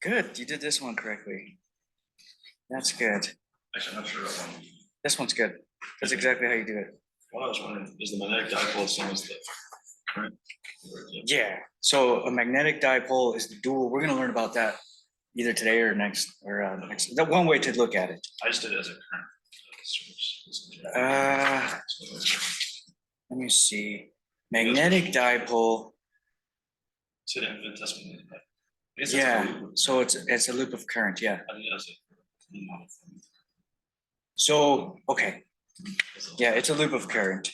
Good, you did this one correctly. That's good. Actually, I'm not sure that one. This one's good. That's exactly how you do it. Well, I was wondering, is the magnetic dipole the same as the current? Yeah, so a magnetic dipole is the dual. We're gonna learn about that either today or next. The one way to look at it. I just did it as a current source. Let me see. Magnetic dipole. It's an infinitesimal. Yeah, so it's a loop of current, yeah. I think that's it. So, okay, yeah, it's a loop of current.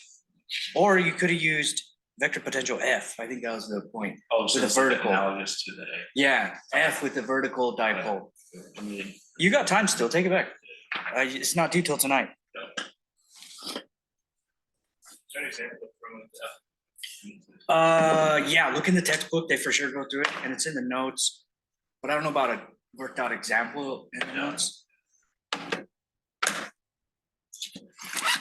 Or you could have used vector potential F. I think that was the point. Oh, so with a it's like vertical. analogous to the A. Yeah, F with the vertical dipole. I mean, You got time still, take it back. It's not due till tonight. Yeah, look in the textbook, they for sure go through it, and it's in the notes. But I don't know about a worked out example in the notes.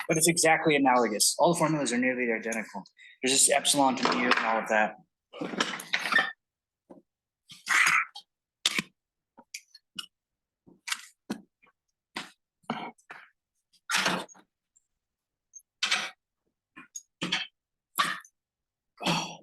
But it's exactly analogous. All the formulas are nearly identical. There's just epsilon to mu and all of that. Oh.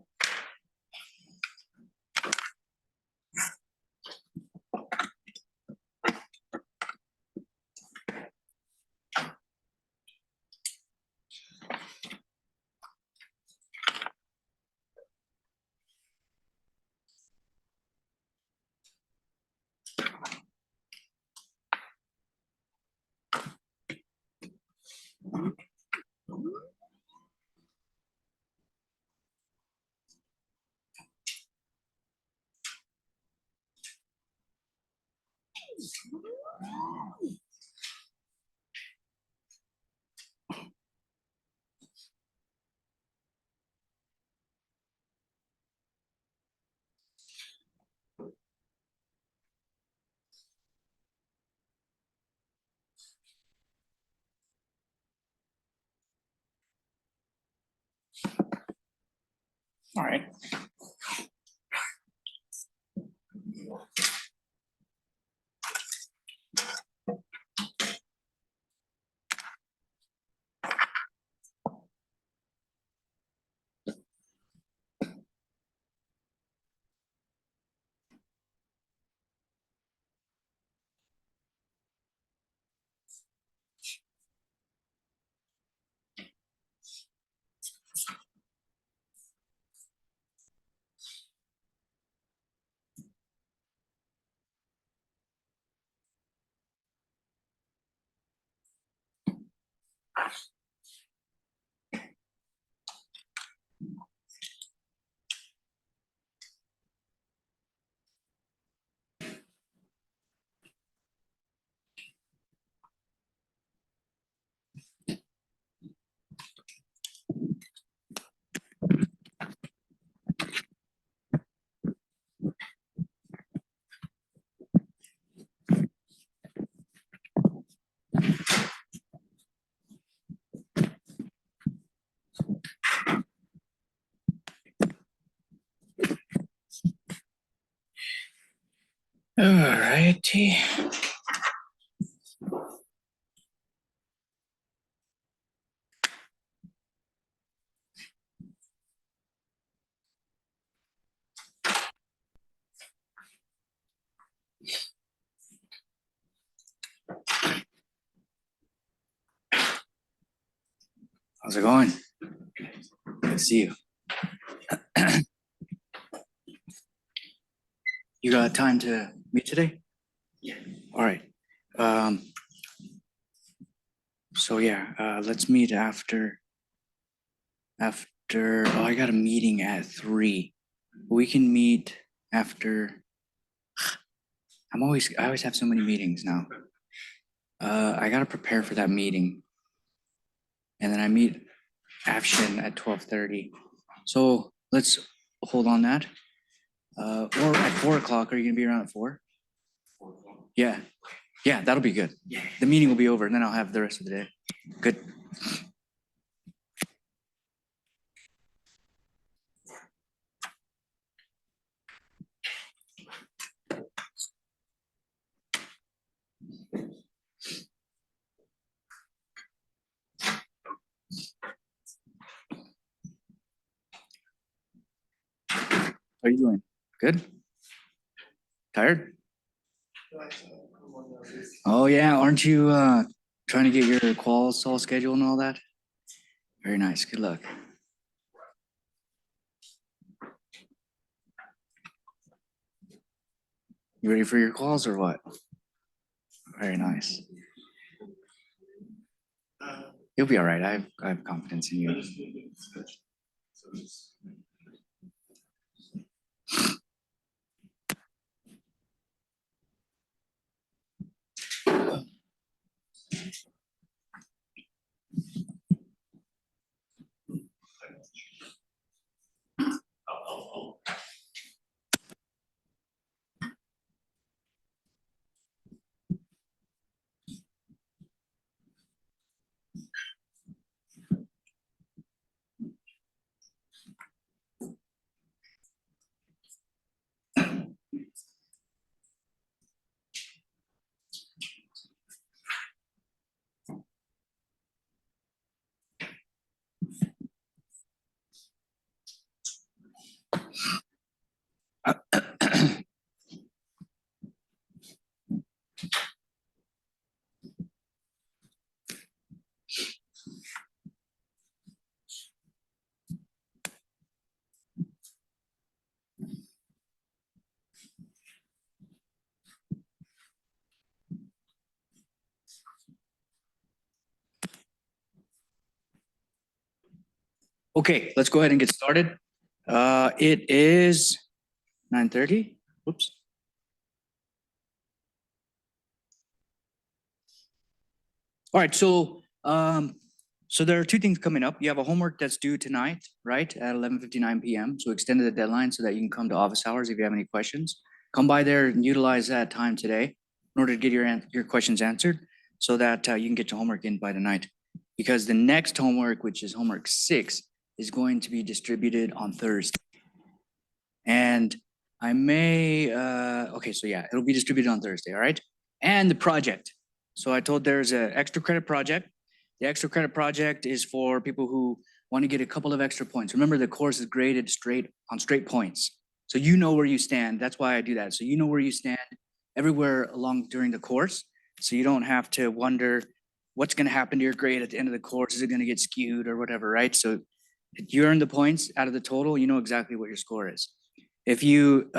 All right. All righty. How's it going? Good to see you. You got time to meet today? Yeah. All right. So yeah, let's meet after. Oh, I got a meeting at 3. We can meet after. I always have so many meetings now. I gotta prepare for that meeting. And then I meet Afshin at 12:30. So let's hold on that. Or at 4 o'clock, are you gonna be around at 4? Yeah, yeah, that'll be good. Yeah. The meeting will be over and then I'll have the rest of the day. Good. How are you doing? Good? Tired? Oh yeah, aren't you trying to get your quals all scheduled and all that? Very nice. Good luck. You ready for your quals or what? Very nice. You'll be all right. I have confidence in you. Okay, let's go ahead and get started. It is 9:30. Whoops. All right, so there are two things coming up. You have a homework that's due tonight, right, at 11:59 p.m. So extended the deadline so that you can come to office hours if you have any questions. Come by there and utilize that time today in order to get your questions answered so that you can get your homework in by tonight. Because the next homework, which is homework 6, is going to be distributed on Thursday. And I may, okay, so yeah, it'll be distributed on Thursday, all right? And the project. So I told there's an extra credit project. The extra credit project is for people who want to get a couple of extra points. Remember, the course is graded straight points. So you know where you stand. That's why I do that. So you know where you stand everywhere along during the course. So you don't have to wonder what's going to happen to your grade at the end of the course. Is it going to get skewed or whatever, right? So if you earn the points out of the total, you know exactly what your score is. If you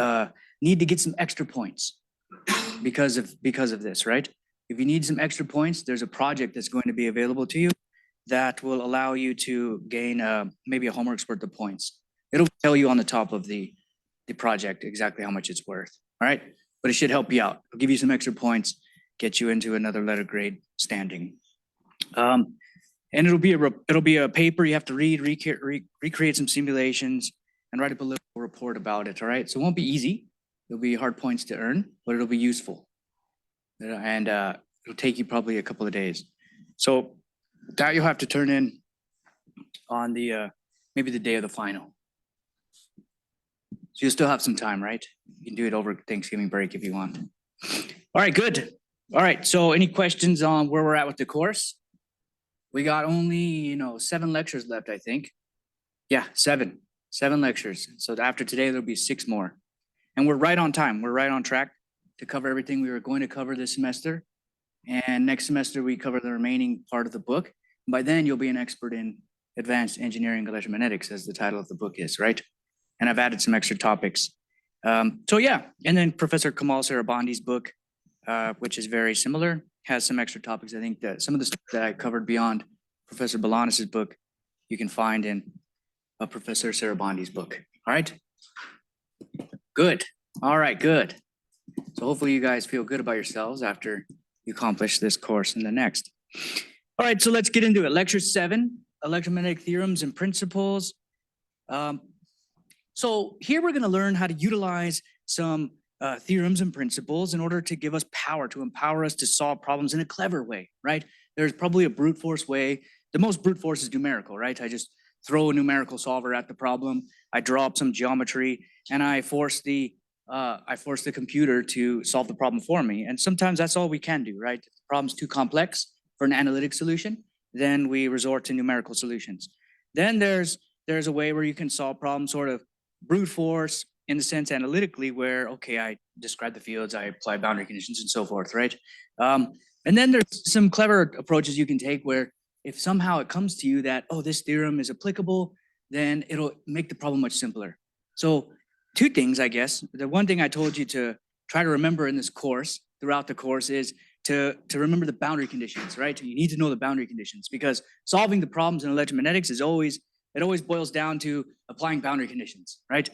need to get some extra points because of this, right? If you need some extra points, there's a project that's going to be available to you that will allow you to gain maybe a homework's worth of points. It'll tell you on the top of the project exactly how much it's worth, all right? But it should help you out. It'll give you some extra points, get you into another letter grade standing. And it'll be a paper you have to read, recreate some simulations, and write up a little report about it. All right, so it won't be easy. It'll be hard points to earn, but it'll be useful, and it'll take you probably a couple of days. So that you'll have to turn in on the maybe the day of the final. So you'll still have some time, right? You can do it over Thanksgiving break if you want. All right, good. All right, so any questions on where we're at with the course? We got only, 7 lectures left, I think. Yeah, 7 lectures. So after today, there'll be 6 more. And we're right on time. We're right on track to cover everything we were going to cover this semester. And next semester, we cover the remaining part of the book. By then, you'll be an expert in advanced engineering electromagnetics, as the title of the book is, right? And I've added some extra topics. So yeah, and then Professor Kamal Sarabandi's book, which is very similar, has some extra topics. I think that some of the stuff that I covered beyond Professor Balanis's book, you can find in Professor Sarabandi's book. All right? Good. All right, good. So hopefully you guys feel good about yourselves after you accomplish this course and the next. All right, so let's get into it. Lecture 7, Electromagnetic Theorems and Principles. So here we're going to learn how to utilize some theorems and principles in order to give us power, to empower us to solve problems in a clever way, right? There's probably a brute force way. The most brute force is numerical, right? I just throw a numerical solver at the problem. I draw up some geometry and I force the computer to solve the problem for me. And sometimes that's all we can do, right? If the problem's too complex for an analytic solution, then we resort to numerical solutions. Then there's a way where you can solve problems sort of brute force in the sense analytically where, okay, I describe the fields, I apply boundary conditions and so forth, right? And then there's some clever approaches you can take where if somehow it comes to you that, oh, this theorem is applicable, then it'll make the problem much simpler. So two things, I guess. The one thing I told you to try to remember in this course, throughout the course, is to remember the boundary conditions, right? You need to know the boundary conditions because solving the problems in electromagnetics is always, it always boils down to applying boundary conditions, right?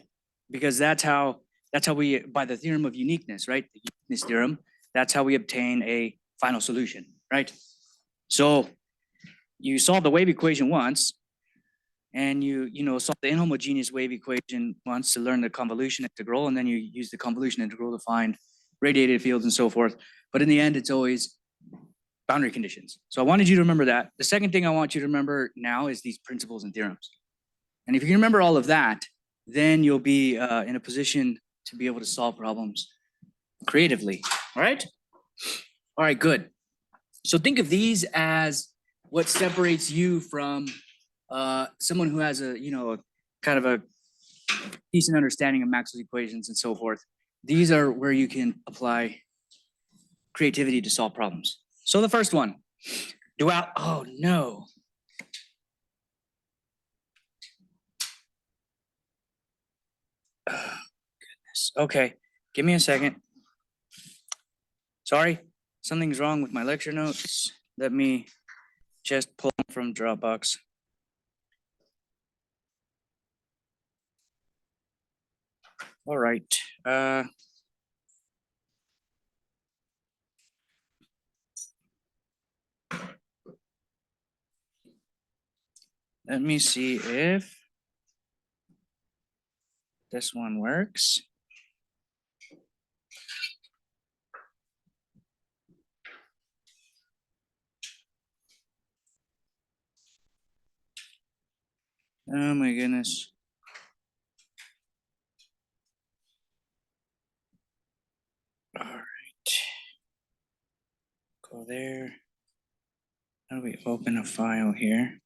Because that's how we, by the theorem of uniqueness, right? The uniqueness theorem, that's how we obtain a final solution, right? So you solve the wave equation once, and you solve the inhomogeneous wave equation once to learn the convolution integral, and then you use the convolution integral to find radiated fields and so forth. But in the end, it's always boundary conditions. So I wanted you to remember that. The second thing I want you to remember now is these principles and theorems. And if you can remember all of that, then you'll be in a position to be able to solve problems creatively. All right? All right, good. So think of these as what separates you from someone who has a, kind of a decent understanding of Maxwell's equations and so forth. These are where you can apply creativity to solve problems. So the first one, oh no. Oh, goodness. Okay, give me a second. Sorry, something's wrong with my lecture notes. Let me just pull them from Dropbox. All right. Let me see if this one works. Oh my goodness. All right. Go there. How do we open a file here?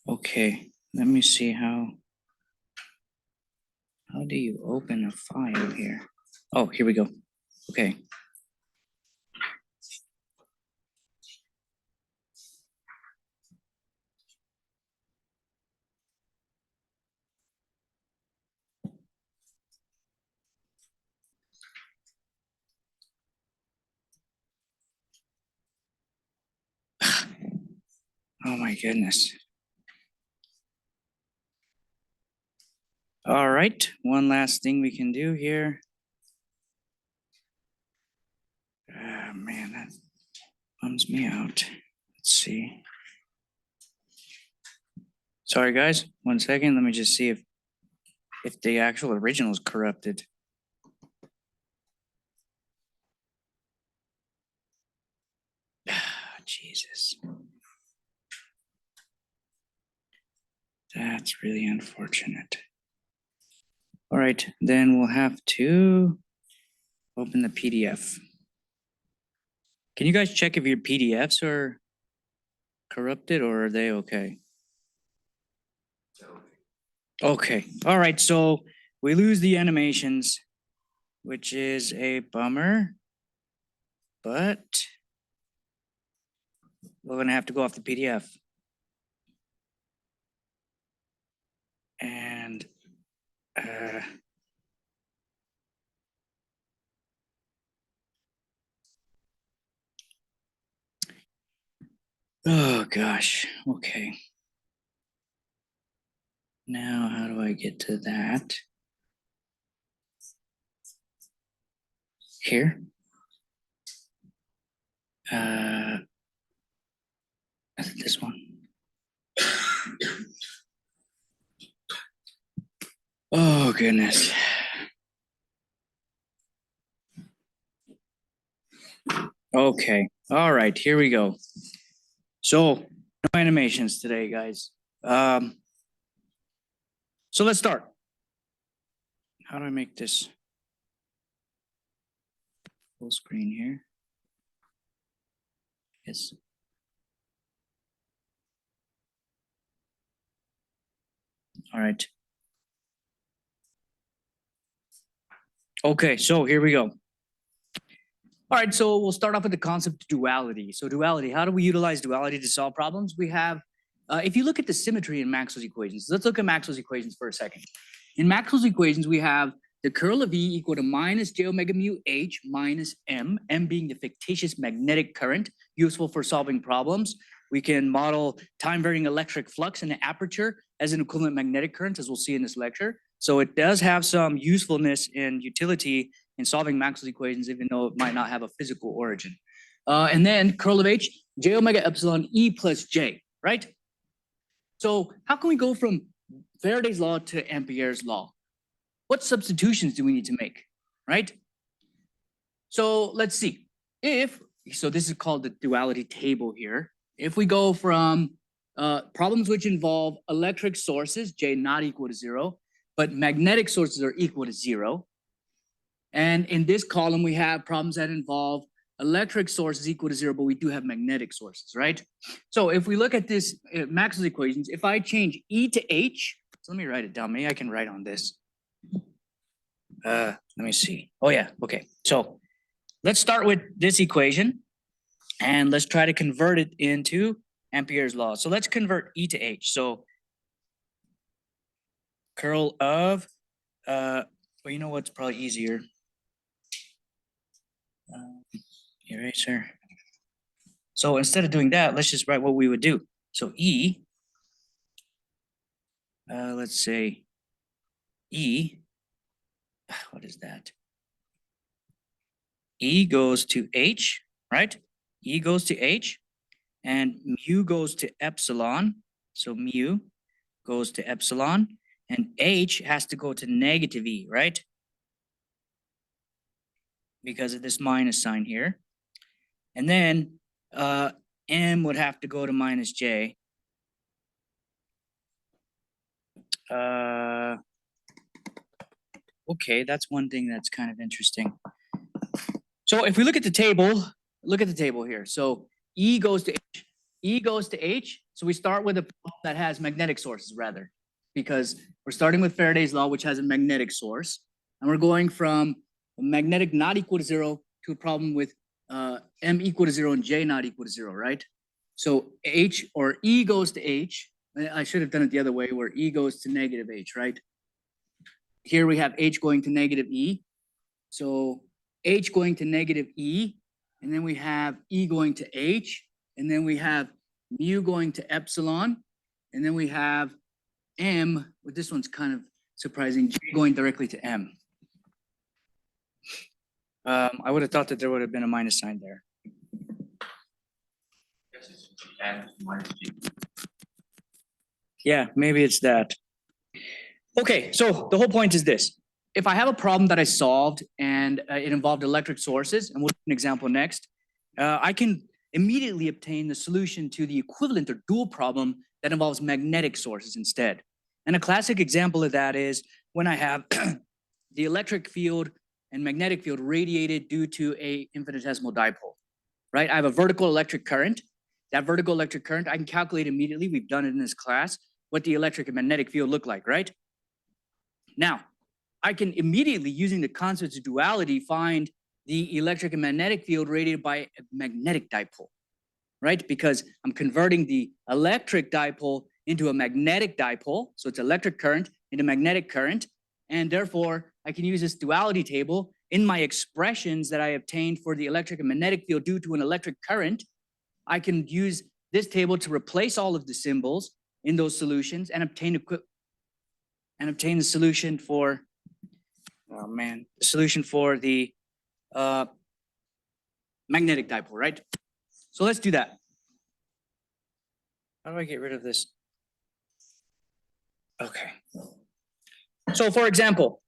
Okay, let me see how do you open a file here? Oh, here we go. Okay. Oh my goodness. All right, one last thing we can do here. Man, that bums me out. Let's see. Sorry guys, 1 second. Let me just see if the actual original is corrupted. Jesus. That's really unfortunate. All right, then we'll have to open the PDF. Can you guys check if your PDFs are corrupted or are they okay? Okay, all right, so we lose the animations, which is a bummer, but we're gonna have to go off the PDF. And oh gosh, okay. Now, how do I get to that? Here. This one. Oh goodness. Okay. All right. Here we go. So no animations today, guys. So let's start. How do I make this full screen here? Yes. All right. Okay, so here we go. All right, so we'll start off with the concept of duality. So duality, how do we utilize duality to solve problems? We have, if you look at the symmetry in Maxwell's equations, let's look at Maxwell's equations for a second. In Maxwell's equations, we have the curl of E equal to minus j omega mu h minus m being the fictitious magnetic current useful for solving problems. We can model time varying electric flux in the aperture as an equivalent magnetic current, as we'll see in this lecture. So it does have some usefulness and utility in solving Maxwell's equations, even though it might not have a physical origin. And then curl of H, j omega epsilon E plus J, right? So how can we go from Faraday's law to Ampère's law? What substitutions do we need to make, right? So let's see. So this is called the duality table here. If we go from problems which involve electric sources, J not equal to 0, but magnetic sources are equal to 0. And in this column, we have problems that involve electric sources equal to 0, but we do have magnetic sources, right? So if we look at this Maxwell's equations, if I change E to H, so let me write it down. Maybe I can write on this. Let me see. Oh yeah, okay. So let's start with this equation and let's try to convert it into Ampère's law. So let's convert E to H. So curl of, well, you know what's probably easier? Eraser. So instead of doing that, let's just write what we would do. So E, let's say E, what is that? E goes to H, right? E goes to H, and mu goes to epsilon. So mu goes to epsilon, and H has to go to negative E, right? Because of this minus sign here. And then M would have to go to minus J. Okay, that's one thing that's kind of interesting. So if we look at the table, here. So E goes to H. E goes to H. So we start with a problem that has magnetic sources rather, because we're starting with Faraday's law, which has a magnetic source. And we're going from a magnetic not equal to 0 to a problem with M equal to 0 and J not equal to 0, right? So H or E goes to H. I should have done it the other way where E goes to negative H, right? Here we have H going to negative E. So H going to negative E, and then we have E going to H, and then we have mu going to epsilon, and then we have M, well, this one's kind of surprising, J going directly to M. I would have thought that there would have been a minus sign there. Yeah, maybe it's that. Okay, so the whole point is this. If I have a problem that I solved and it involved electric sources, and we'll do an example next, I can immediately obtain the solution to the equivalent or dual problem that involves magnetic sources instead. And a classic example of that is when I have the electric field and magnetic field radiated due to a infinitesimal dipole, right? I have a vertical electric current. That vertical electric current, I can calculate immediately, we've done it in this class, what the electric and magnetic field look like, right? Now, I can immediately, using the concepts of duality, find the electric and magnetic field radiated by a magnetic dipole, right? Because I'm converting the electric dipole into a magnetic dipole, so it's electric current into magnetic current, and therefore I can use this duality table in my expressions that I obtained for the electric and magnetic field due to an electric current. I can use this table to replace all of the symbols in those solutions and obtain the solution for, the solution for the magnetic dipole, right? So let's do that. How do I get rid of this? Okay. So for example,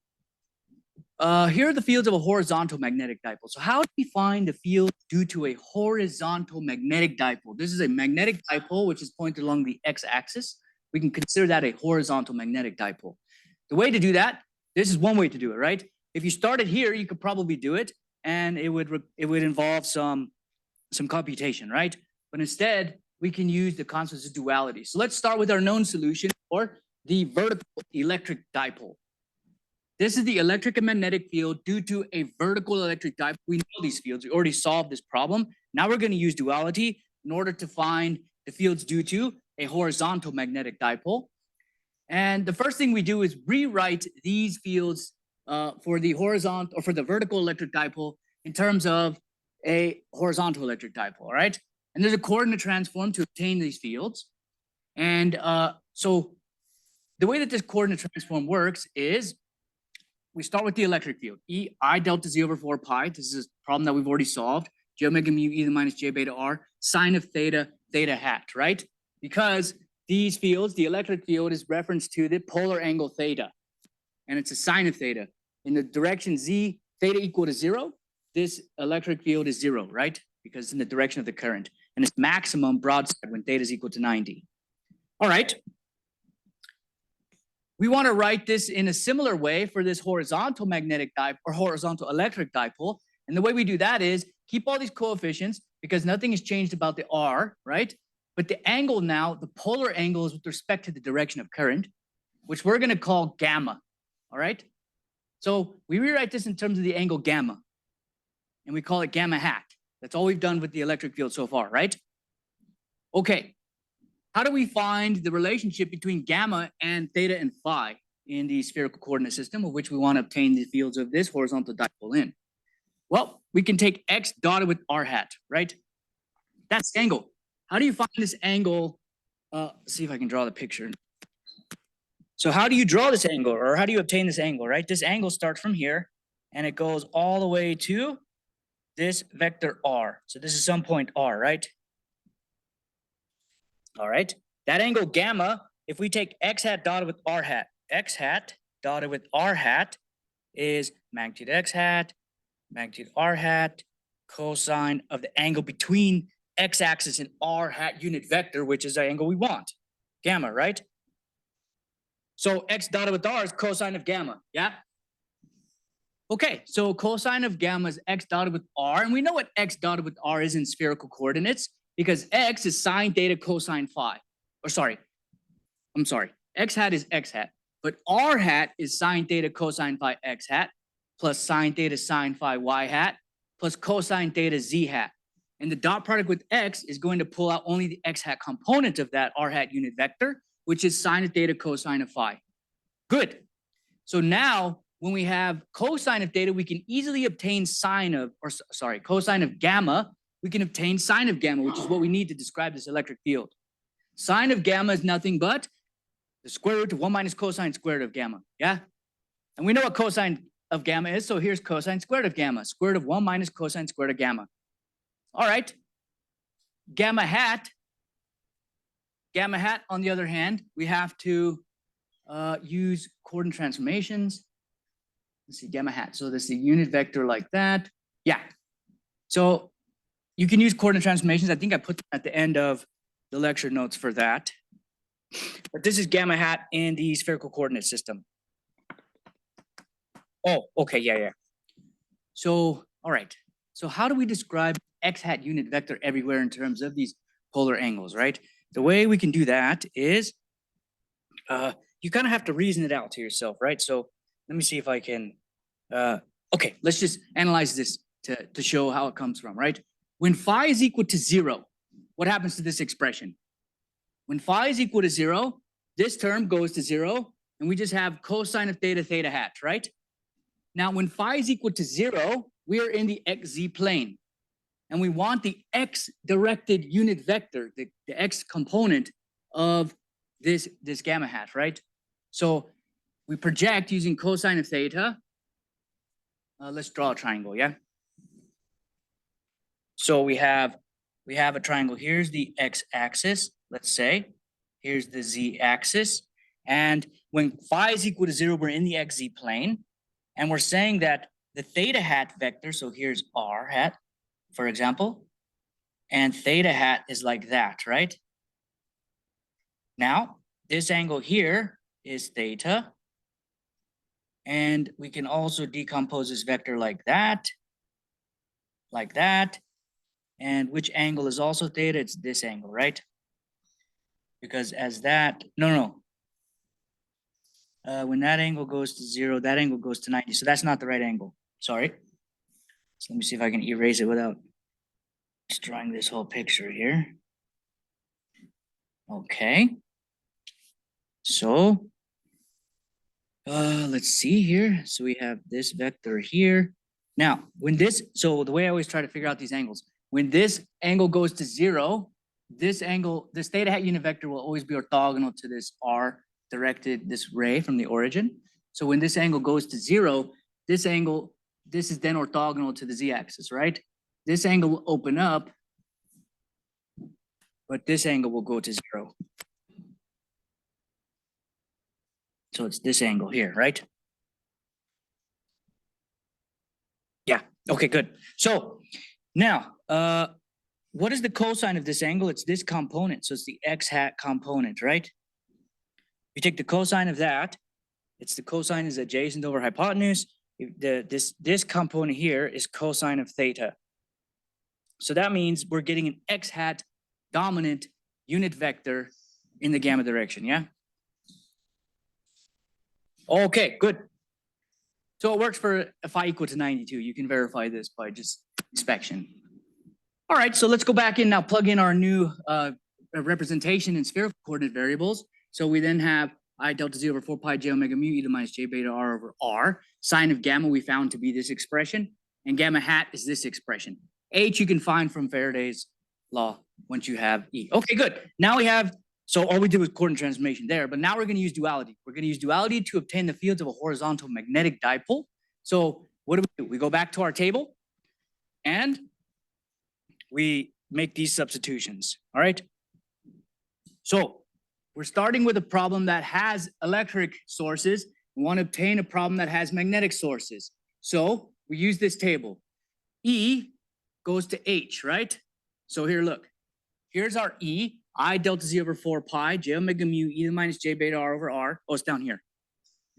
here are the fields of a horizontal magnetic dipole. So how do we find the field due to a horizontal magnetic dipole? This is a magnetic dipole which is pointed along the x-axis. We can consider that a horizontal magnetic dipole. The way to do that, this is one way to do it, right? If you started here, you could probably do it, and it would involve some computation, right? But instead, we can use the concepts of duality. So let's start with our known solution for the vertical electric dipole. This is the electric and magnetic field due to a vertical electric dipole. We know these fields. We already solved this problem. Now we're going to use duality in order to find the fields due to a horizontal magnetic dipole. And the first thing we do is rewrite these fields for the horizontal or for the vertical electric dipole in terms of a horizontal electric dipole, all right? And there's a coordinate transform to obtain these fields. And so the way that this coordinate transform works is we start with the electric field, I delta Z over 4 pi. This is a problem that we've already solved. J omega mu E to the minus J beta R, sine of theta, theta hat, right? Because these fields, the electric field is referenced to the polar angle theta, and it's a sine of theta. In the direction Z, theta equal to 0, this electric field is 0, right? Because it's in the direction of the current. And it's maximum broadside when theta is equal to 90. All right. We want to write this in a similar way for this horizontal magnetic dipole or horizontal electric dipole. And the way we do that is keep all these coefficients because nothing has changed about the R, right? But the angle now, the polar angle is with respect to the direction of current, which we're going to call gamma, all right? So we rewrite this in terms of the angle gamma, and we call it gamma hat. That's all we've done with the electric field so far, right? Okay. How do we find the relationship between gamma and theta and phi in the spherical coordinate system of which we want to obtain the fields of this horizontal dipole in? Well, we can take x dotted with r hat, right? That's the angle. How do you find this angle? See if I can draw the picture. So how do you draw this angle, or how do you obtain this angle, right? This angle starts from here, and it goes all the way to this vector r. So this is some point r, right? All right. That angle gamma, if we take x hat dotted with r hat, x hat dotted with r hat is magnitude x hat, magnitude r hat, cosine of the angle between x-axis and r hat unit vector, which is the angle we want, gamma, right? So x dotted with r is cosine of gamma, yeah? Okay, so cosine of gamma is x dotted with r, and we know what x dotted with r is in spherical coordinates because x is sine theta cosine phi. Or sorry, I'm sorry, x hat is x hat, but r hat is sine theta cosine phi x hat plus sine theta sine phi y hat plus cosine theta z hat. And the dot product with x is going to pull out only the x hat component of that r hat unit vector, which is sine of theta cosine of phi. Good. So now when we have cosine of theta, we can easily obtain cosine of gamma. We can obtain sine of gamma, which is what we need to describe this electric field. Sine of gamma is nothing but the square root of 1 minus cosine squared of gamma, yeah? And we know what cosine of gamma is, so here's cosine squared of gamma, square root of 1 minus cosine squared of gamma. All right. Gamma hat, on the other hand, we have to use coordinate transformations. Let's see, gamma hat. So this is a unit vector like that. Yeah. So you can use coordinate transformations. I think I put them at the end of the lecture notes for that. But this is gamma hat in the spherical coordinate system. Oh, okay, yeah. So, all right. So how do we describe x hat unit vector everywhere in terms of these polar angles, right? The way we can do that is you kind of have to reason it out to yourself, right? So let me see if I can, okay, let's just analyze this to show how it comes from, right? When phi is equal to 0, what happens to this expression? When phi is equal to 0, this term goes to 0, and we just have cosine of theta, theta hat, right? Now, when phi is equal to 0, we are in the xz plane, and we want the x-directed unit vector, the x component of this gamma hat, right? So we project using cosine of theta. Let's draw a triangle, yeah? So we have a triangle. Here's the x-axis, let's say. Here's the z-axis. And when phi is equal to 0, we're in the xz plane. And we're saying that the theta hat vector, so here's r hat, for example, and theta hat is like that, right? Now, this angle here is theta. And we can also decompose this vector like that. And which angle is also theta? It's this angle, right? Because as that, no. When that angle goes to 0, that angle goes to 90. So that's not the right angle. Sorry. So let me see if I can erase it without destroying this whole picture here. Okay. So let's see here. So we have this vector here. Now, so the way I always try to figure out these angles, when this angle goes to 0, this theta hat unit vector will always be orthogonal to this r directed, this ray from the origin. So when this angle goes to 0, this is then orthogonal to the z-axis, right? This angle will open up, but this angle will go to 0. So it's this angle here, right? Yeah, okay, good. So now, what is the cosine of this angle? It's this component, so it's the x hat component, right? You take the cosine of that, it's the cosine is adjacent over hypotenuse. This component here is cosine of theta. So that means we're getting an x hat dominant unit vector in the gamma direction, yeah? Okay, good. So it works for phi equal to 92. You can verify this by just inspection. All right, so let's go back in now, plug in our new representation in spherical coordinate variables. So we then have I delta z over 4 pi j omega mu e to the minus j beta r over r. Sine of gamma we found to be this expression, and gamma hat is this expression. H you can find from Faraday's law once you have E. Okay, good. Now we have, so all we did was coordinate transformation there, but now we're going to use duality. We're going to use duality to obtain the fields of a horizontal magnetic dipole. So what do? We go back to our table and we make these substitutions, all right? So we're starting with a problem that has electric sources. We want to obtain a problem that has magnetic sources. So we use this table. E goes to H, right? So here, look. Here's our E. I delta z over 4 pi j omega mu e to the minus j beta r over r. Oh, it's down here.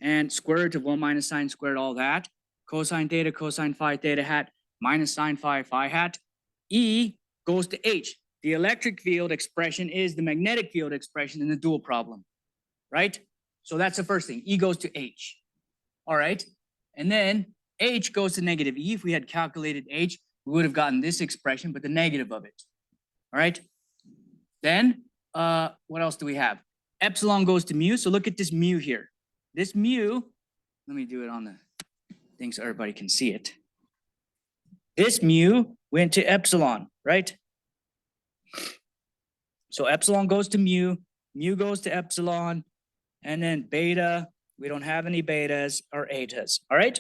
And square root of 1 minus sine squared, all that. Cosine theta, cosine phi theta hat, minus sine phi phi hat. E goes to H. The electric field expression is the magnetic field expression in the dual problem, right? So that's the first thing. E goes to H. All right. And then H goes to negative E. If we had calculated H, we would have gotten this expression, but the negative of it. All right. Then what else do we have? Epsilon goes to mu. So look at this mu here. This mu, let me do it on the thing so everybody can see it. This mu went to epsilon, right? So epsilon goes to mu, mu goes to epsilon, and then beta, we don't have any betas or etas, all right?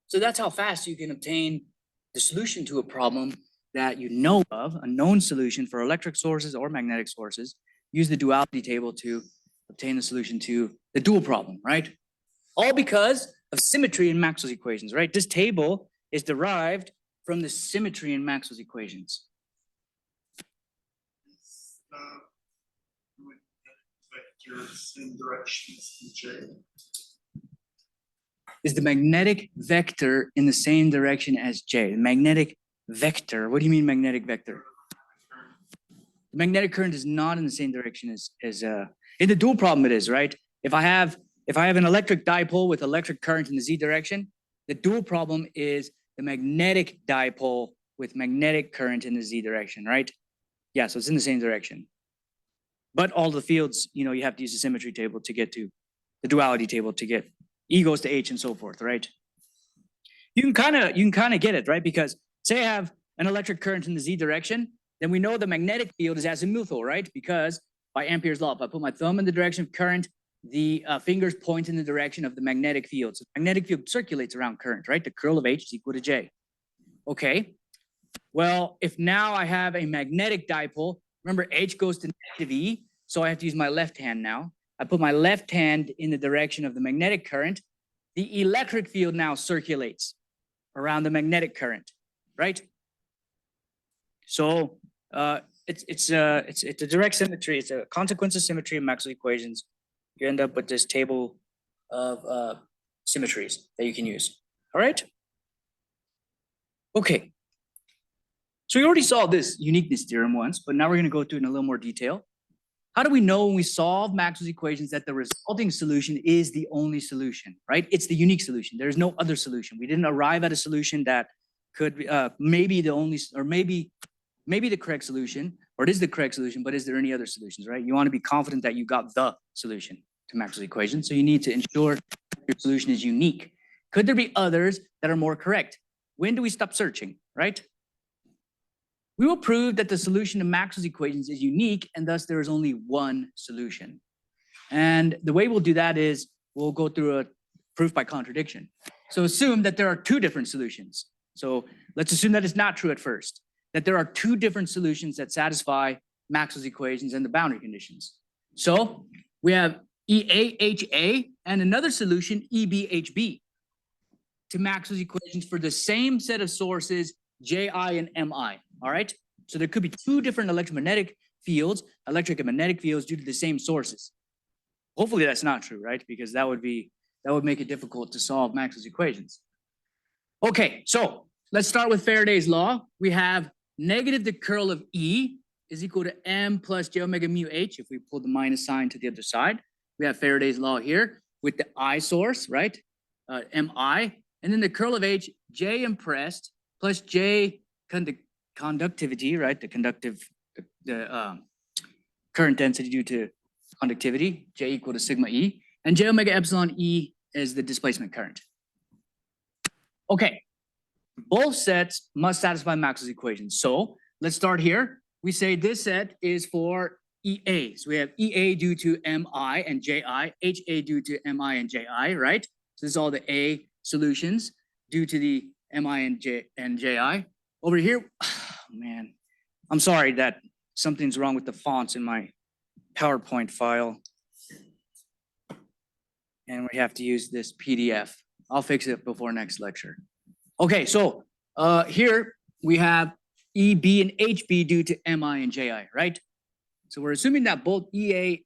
So that's how fast you can obtain the solution to a problem that you know of, a known solution for electric sources or magnetic sources. Use the duality table to obtain the solution to the dual problem, right? All because of symmetry in Maxwell's equations, right? This table is derived from the symmetry in Maxwell's equations. Vectors in directions in J. Is the magnetic vector in the same direction as J? The magnetic vector, what do you mean magnetic vector? The magnetic current is not in the same direction as in the dual problem it is, right? If I have an electric dipole with electric current in the z direction, the dual problem is the magnetic dipole with magnetic current in the z direction, right? Yeah, so it's in the same direction. But all the fields, you have to use the symmetry table to get to the duality table to get E goes to H and so forth, right? You can kind of get it, right? Because say I have an electric current in the z direction, then we know the magnetic field is azimuthal, right? Because by Ampere's law, if I put my thumb in the direction of current, the fingers point in the direction of the magnetic field. So the magnetic field circulates around current, right? The curl of H is equal to J. Okay. Well, if now I have a magnetic dipole, remember H goes to negative E, so I have to use my left hand now. I put my left hand in the direction of the magnetic current. The electric field now circulates around the magnetic current, right? So it's a direct symmetry. It's a consequence of symmetry in Maxwell equations. You end up with this table of symmetries that you can use. All right. Okay. So we already saw this uniqueness theorem once, but now we're going to go through it in a little more detail. How do we know when we solve Maxwell's equations that the resulting solution is the only solution, right? It's the unique solution. There's no other solution. We didn't arrive at a solution that could be maybe the only, or maybe the correct solution, or it is the correct solution, but is there any other solutions, right? You want to be confident that you got the solution to Maxwell's equation. So you need to ensure your solution is unique. Could there be others that are more correct? When do we stop searching, right? We will prove that the solution to Maxwell's equations is unique, and thus there is only one solution. And the way we'll do that is we'll go through a proof by contradiction. So assume that there are two different solutions. So let's assume that it's not true at first, that there are two different solutions that satisfy Maxwell's equations and the boundary conditions. So we have EAHA and another solution, EBHB, to Maxwell's equations for the same set of sources, JI and MI. All right. So there could be two different electromagnetic fields, electric and magnetic fields, due to the same sources. Hopefully that's not true, right? Because that would make it difficult to solve Maxwell's equations. Okay, so let's start with Faraday's law. We have negative the curl of E is equal to M plus J omega mu H. If we pull the minus sign to the other side, we have Faraday's law here with the I source, right? MI, and then the curl of H, J impressed plus J conductivity, right? The current density due to conductivity, J equal to sigma E, and J omega epsilon E is the displacement current. Okay, both sets must satisfy Maxwell's equations. So let's start here. We say this set is for EA. So we have EA due to MI and JI, HA due to MI and JI, right? So this is all the A solutions due to the MI and JI. Over here, oh man, I'm sorry that something's wrong with the fonts in my PowerPoint file. And we have to use this PDF. I'll fix it before next lecture. Okay, so here we have EB and HB due to MI and JI, right? So we're assuming that both EA,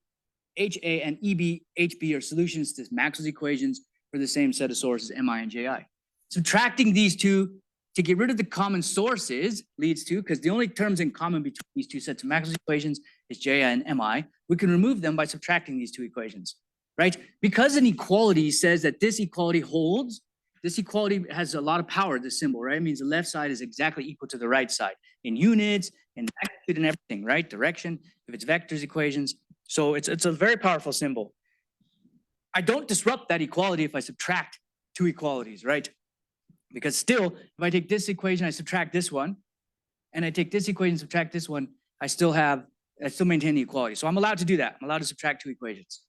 HA, and EB, HB are solutions to Maxwell's equations for the same set of sources, MI and JI. Subtracting these two to get rid of the common sources leads to, because the only terms in common between these two sets of Maxwell's equations is JI and MI, we can remove them by subtracting these two equations, right? Because an equality says that this equality holds, this equality has a lot of power, this symbol, right? It means the left side is exactly equal to the right side in units, in magnitude, and everything, right? Direction, if it's vectors, equations. So it's a very powerful symbol. I don't disrupt that equality if I subtract two equalities, right? Because still, if I take this equation, I subtract this one, and I take this equation, subtract this one, I still maintain the equality. So I'm allowed to do that. I'm allowed to subtract two equations.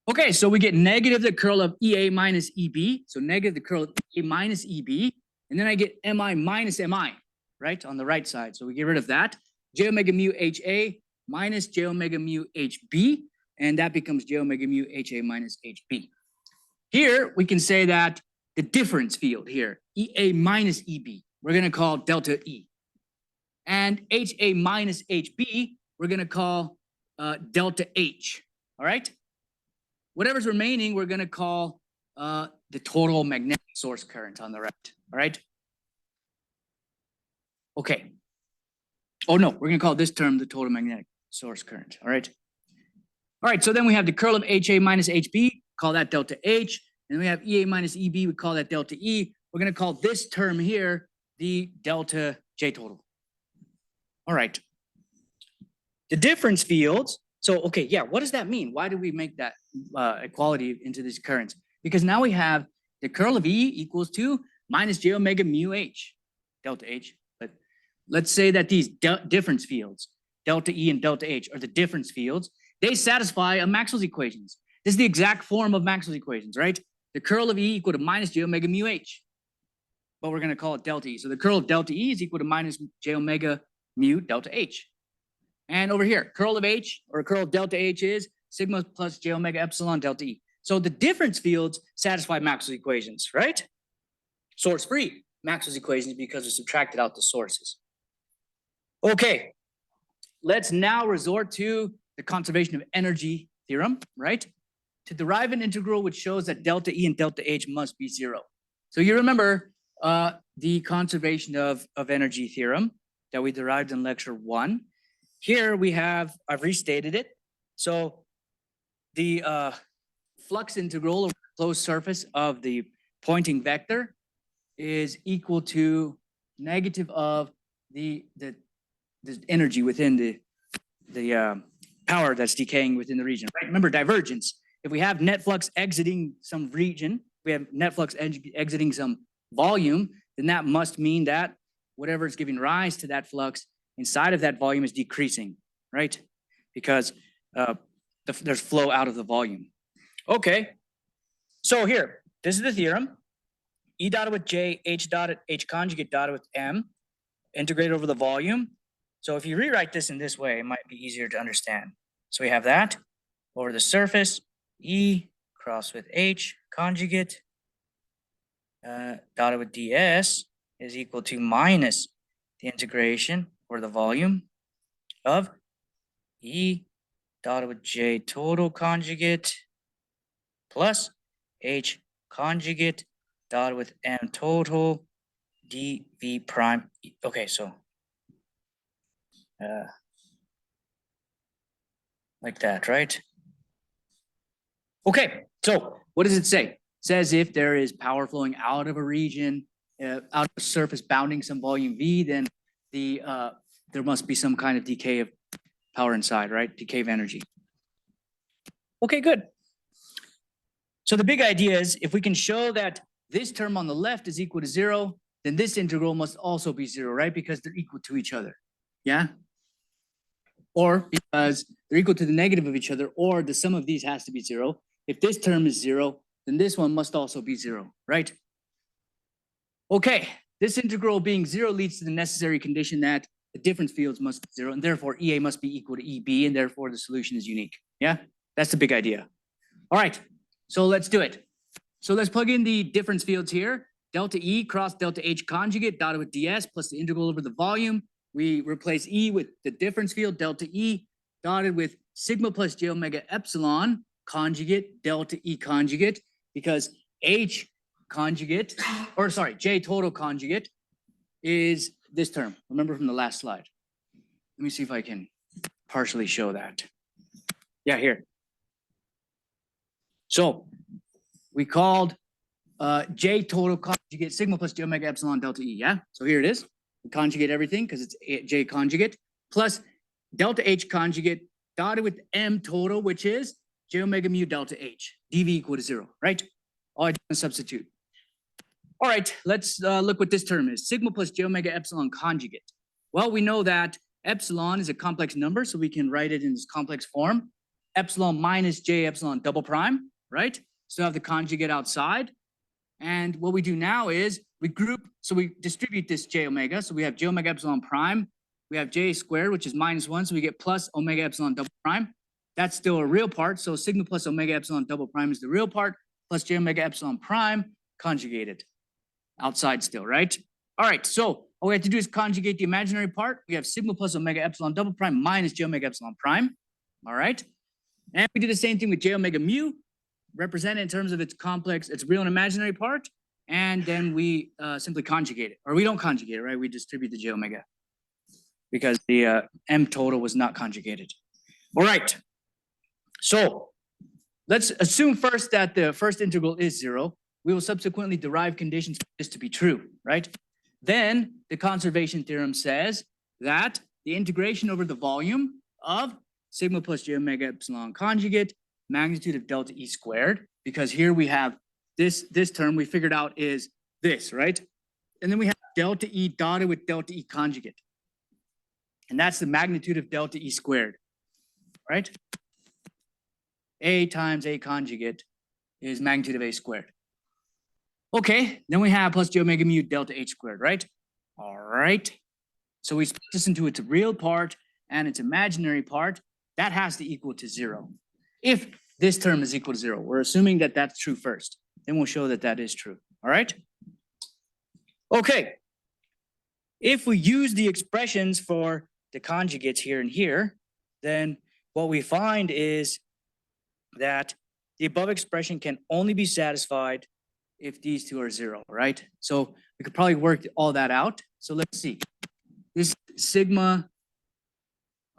Okay, so we get negative the curl of EA minus EB. So negative the curl of EA minus EB. And then I get MI minus MI, right, on the right side. So we get rid of that. J omega mu HA minus J omega mu HB. And that becomes J omega mu HA minus HB. Here, we can say that the difference field here, EA minus EB, we're going to call delta E. And HA minus HB, we're going to call delta H, all right? Whatever's remaining, we're going to call the total magnetic source current on the right, all right? Okay. Oh, no, we're going to call this term the total magnetic source current, all right? All right, so then we have the curl of HA minus HB, call that delta H. And we have EA minus EB, we call that delta E. We're going to call this term here the delta J total. All right. The difference fields. So, okay, yeah, what does that mean? Why do we make that equality into these currents? Because now we have the curl of E equals to minus J omega mu H, delta H. But let's say that these difference fields, delta E and delta H, are the difference fields. They satisfy a Maxwell's equations. This is the exact form of Maxwell's equations, right? The curl of E equal to minus J omega mu H. But we're going to call it delta E. So the curl of delta E is equal to minus J omega mu delta H. And over here, curl of H, or curl of delta H, is sigma plus J omega epsilon delta E. So the difference fields satisfy Maxwell's equations, right? Source-free Maxwell's equations because we subtracted out the sources. Okay, let's now resort to the conservation of energy theorem, right? To derive an integral which shows that delta E and delta H must be 0. So you remember the conservation of energy theorem that we derived in lecture 1. here we have, I've restated it. So the flux integral over the closed surface of the pointing vector is equal to negative of the energy within the power that's decaying within the region, right? Remember divergence. If we have net flux exiting some region, we have net flux exiting some volume, then that must mean that whatever is giving rise to that flux inside of that volume is decreasing, right? Because there's flow out of the volume. Okay, so here, this is the theorem. E dotted with J, H dotted, H conjugate dotted with M, integrated over the volume. So if you rewrite this in this way, it might be easier to understand. So we have that over the surface, E cross with H conjugate dotted with ds is equal to minus the integration over the volume of E dotted with J total conjugate plus H conjugate dotted with M total dV prime. Okay, so like that, right? Okay, so what does it say? It says if there is power flowing out of a region, out of a surface bounding some volume V, then there must be some kind of decay of power inside, right? Decay of energy. Okay, good. So the big idea is if we can show that this term on the left is equal to 0, then this integral must also be 0, right? Because they're equal to each other, yeah? Or because they're equal to the negative of each other, or the sum of these has to be 0. If this term is 0, then this one must also be 0, right? Okay, this integral being 0 leads to the necessary condition that the difference fields must be 0, and therefore EA must be equal to EB, and therefore the solution is unique. Yeah, that's the big idea. All right, so let's do it. So let's plug in the difference fields here. Delta E cross delta H conjugate dotted with ds plus the integral over the volume. We replace E with the difference field, delta E, dotted with sigma plus j omega epsilon conjugate, delta E conjugate, because H conjugate, or sorry, J total conjugate is this term. Remember from the last slide. Let me see if I can partially show that. Yeah, here. So we called J total conjugate sigma plus j omega epsilon delta E, yeah? So here it is. We conjugate everything because it's J conjugate plus delta H conjugate dotted with M total, which is J omega mu delta H, dV equal to 0, right? All I do is substitute. All right, let's look what this term is. Sigma plus J omega epsilon conjugate. Well, we know that epsilon is a complex number, so we can write it in this complex form. Epsilon minus J epsilon double prime, right? So I have the conjugate outside. And what we do now is we group, so we distribute this J omega. So we have J omega epsilon prime. We have J squared, which is -1. So we get plus omega epsilon double prime. That's still a real part. So sigma plus omega epsilon double prime is the real part, plus J omega epsilon prime conjugated outside still, right? All right, so all we have to do is conjugate the imaginary part. We have sigma plus omega epsilon double prime minus J omega epsilon prime. All right. And we do the same thing with J omega mu, represented in terms of its complex, its real and imaginary part. And then we simply conjugate it, or we don't conjugate it, right? We distribute the J omega because the M total was not conjugated. All right. So let's assume first that the first integral is 0. We will subsequently derive conditions for this to be true, right? Then the conservation theorem says that the integration over the volume of sigma plus j omega epsilon conjugate magnitude of delta E squared, because here we have this term we figured out is this, right? And then we have delta E dotted with delta E conjugate. And that's the magnitude of delta E squared, right? A times A conjugate is magnitude of A squared. Okay, then we have plus j omega mu delta H squared, right? All right. So we split this into its real part and its imaginary part. That has to equal to 0. If this term is equal to 0, we're assuming that that's true first. Then we'll show that that is true. All right. Okay. If we use the expressions for the conjugates here and here, then what we find is that the above expression can only be satisfied if these two are 0, right? So we could probably work all that out. So let's see. This sigma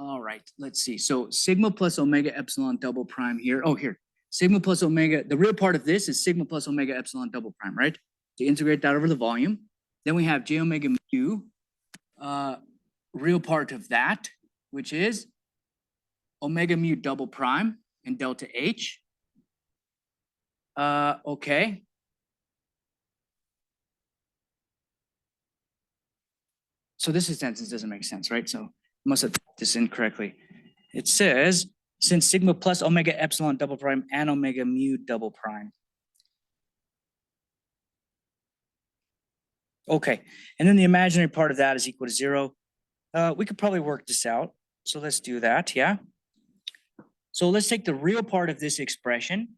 All right, let's see. So sigma plus omega epsilon double prime here. Oh, here. Sigma plus omega, the real part of this is sigma plus omega epsilon double prime, right? To integrate that over the volume. Then we have j omega mu, real part of that, which is omega mu double prime and delta H. Okay. So this sentence doesn't make sense, right? So I must have typed this incorrectly. It says, since sigma plus omega epsilon double prime and omega mu double prime. Okay, and then the imaginary part of that is equal to 0. We could probably work this out. So let's do that, yeah? So let's take the real part of this expression.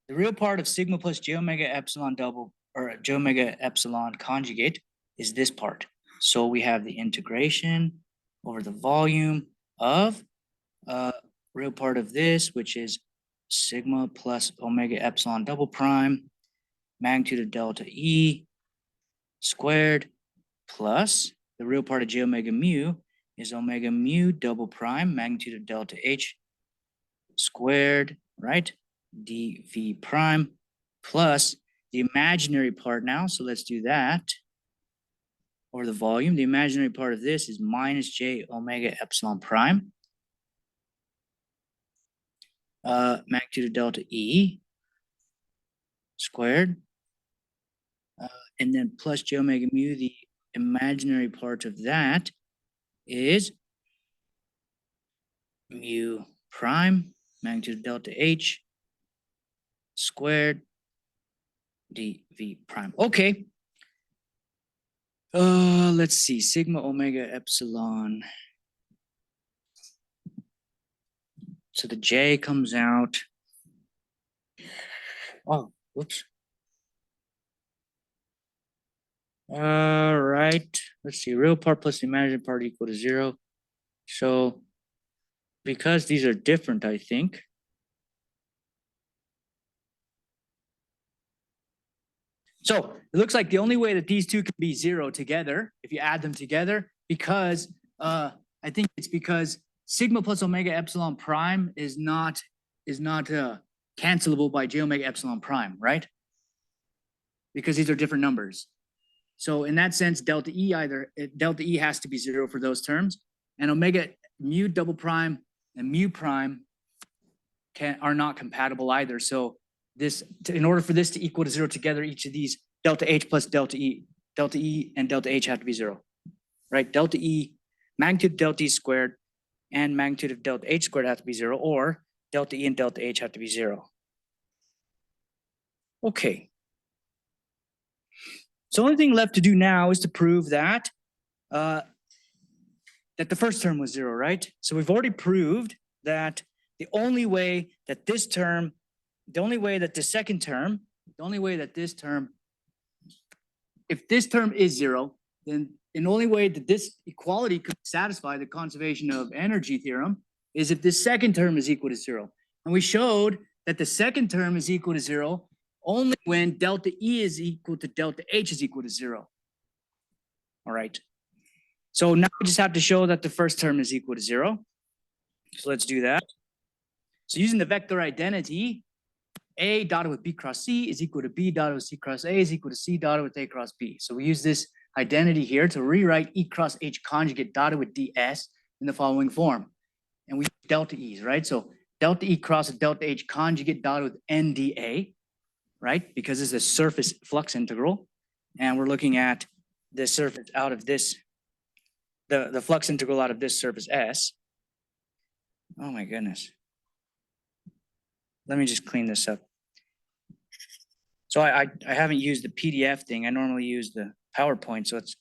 The real part of sigma plus j omega epsilon double, or j omega epsilon conjugate is this part. So we have the integration over the volume of real part of this, which is sigma plus omega epsilon double prime, magnitude of delta E squared, plus the real part of j omega mu is omega mu double prime, magnitude of delta H squared, right? dv prime, plus the imaginary part now. So let's do that. Over the volume, the imaginary part of this is minus j omega epsilon prime, magnitude of delta E squared, and then plus j omega mu, the imaginary part of that is mu prime, magnitude of delta H squared dv prime. Okay. Let's see, sigma omega epsilon. So the J comes out. Oh, whoops. All right, let's see, real part plus the imaginary part equal to 0. So because these are different, I think. So it looks like the only way that these two can be 0 together, if you add them together, because I think it's because sigma plus omega epsilon prime is not cancelable by j omega epsilon prime, right? Because these are different numbers. So in that sense, delta E has to be 0 for those terms, and omega mu double prime and mu prime are not compatible either. So in order for this to equal to 0 together, each of these delta H plus delta E and delta H have to be 0, right? Delta E, magnitude of delta E squared and magnitude of delta H squared have to be 0, or delta E and delta H have to be 0. Okay. So the only thing left to do now is to prove that that the first term was 0, right? So we've already proved that the only way that this term, the only way that the second term, the only way that this term, if this term is 0, then the only way that this equality could satisfy the conservation of energy theorem is if this second term is equal to 0. And we showed that the second term is equal to 0 only when delta E is equal to delta H is equal to 0. All right. So now we just have to show that the first term is equal to 0. So let's do that. So using the vector identity, A dotted with B cross C is equal to B dotted with C cross A is equal to C dotted with A cross B. So we use this identity here to rewrite E cross H conjugate dotted with DS in the following form. And we use delta E's, right? So delta E cross delta H conjugate dotted with NDA, right? Because it's a surface flux integral. And we're looking at the surface out of this, the flux integral out of this surface S. Oh my goodness. Let me just clean this up. So I haven't used the PDF thing. I normally use the PowerPoint, so it's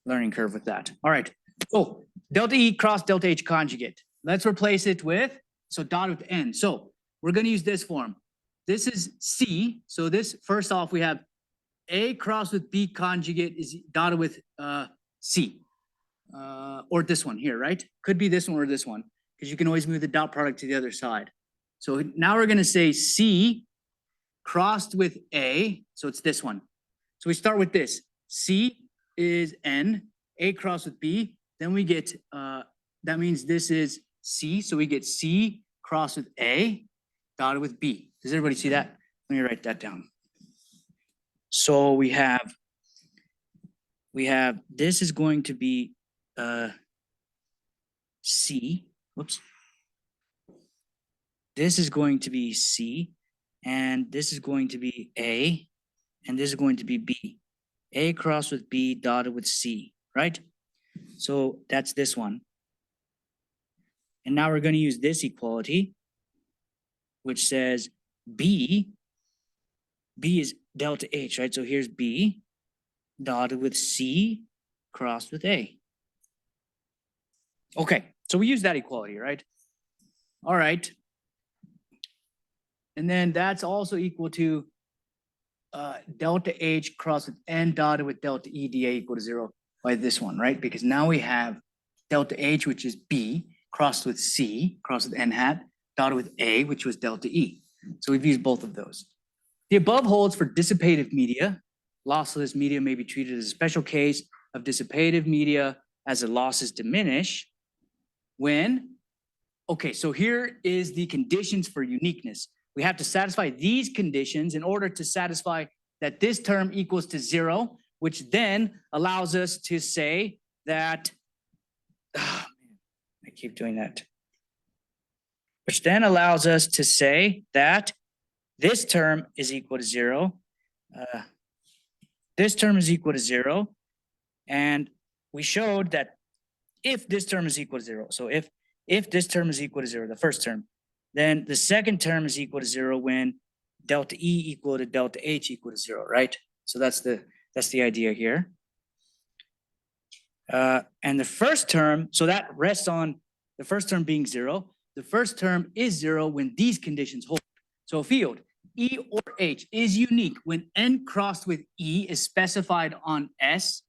learning curve with that. All right. So delta E cross delta H conjugate. Let's replace it with, so dotted with N. So we're going to use this form. This is C. So this, first off, we have A cross with B conjugate is dotted with C. Or this one here, right? Could be this one or this one, because you can always move the dot product to the other side. So now we're going to say C crossed with A. So it's this one. So we start with this. C is N. A crossed with B then we get, that means this is C, so we get C crossed with A dotted with B. Does everybody see that? Let me write that down. So we have, this is going to be C, whoops. This is going to be C, and this is going to be A, and this is going to be B. A crossed with B dotted with C, right? So that's this one. And now we're going to use this equality, which says B is delta H, right? So here's B dotted with C crossed with A. Okay, so we use that equality, right? All right. And then that's also equal to delta H crossed with N dotted with delta E dA equal to 0 by this one, right? Because now we have delta H, which is B, crossed with C, crossed with N hat, dotted with A, which was delta E. So we've used both of those. The above holds for dissipative media. Lossless media may be treated as a special case of dissipative media as the losses diminish when, okay, so here is the conditions for uniqueness. We have to satisfy these conditions in order to satisfy that this term equals to 0, which then allows us to say that, oh, I keep doing that. Which then allows us to say that this term is equal to 0. This term is equal to 0. And we showed that if this term is equal to 0, so if this term is equal to 0, the first term, then the second term is equal to 0 when delta E equal to delta H equal to 0, right? So that's the idea here. And the first term, so that rests on the first term being 0. The first term is 0 when these conditions hold. So a field E or H is unique when N crossed with E is specified on S,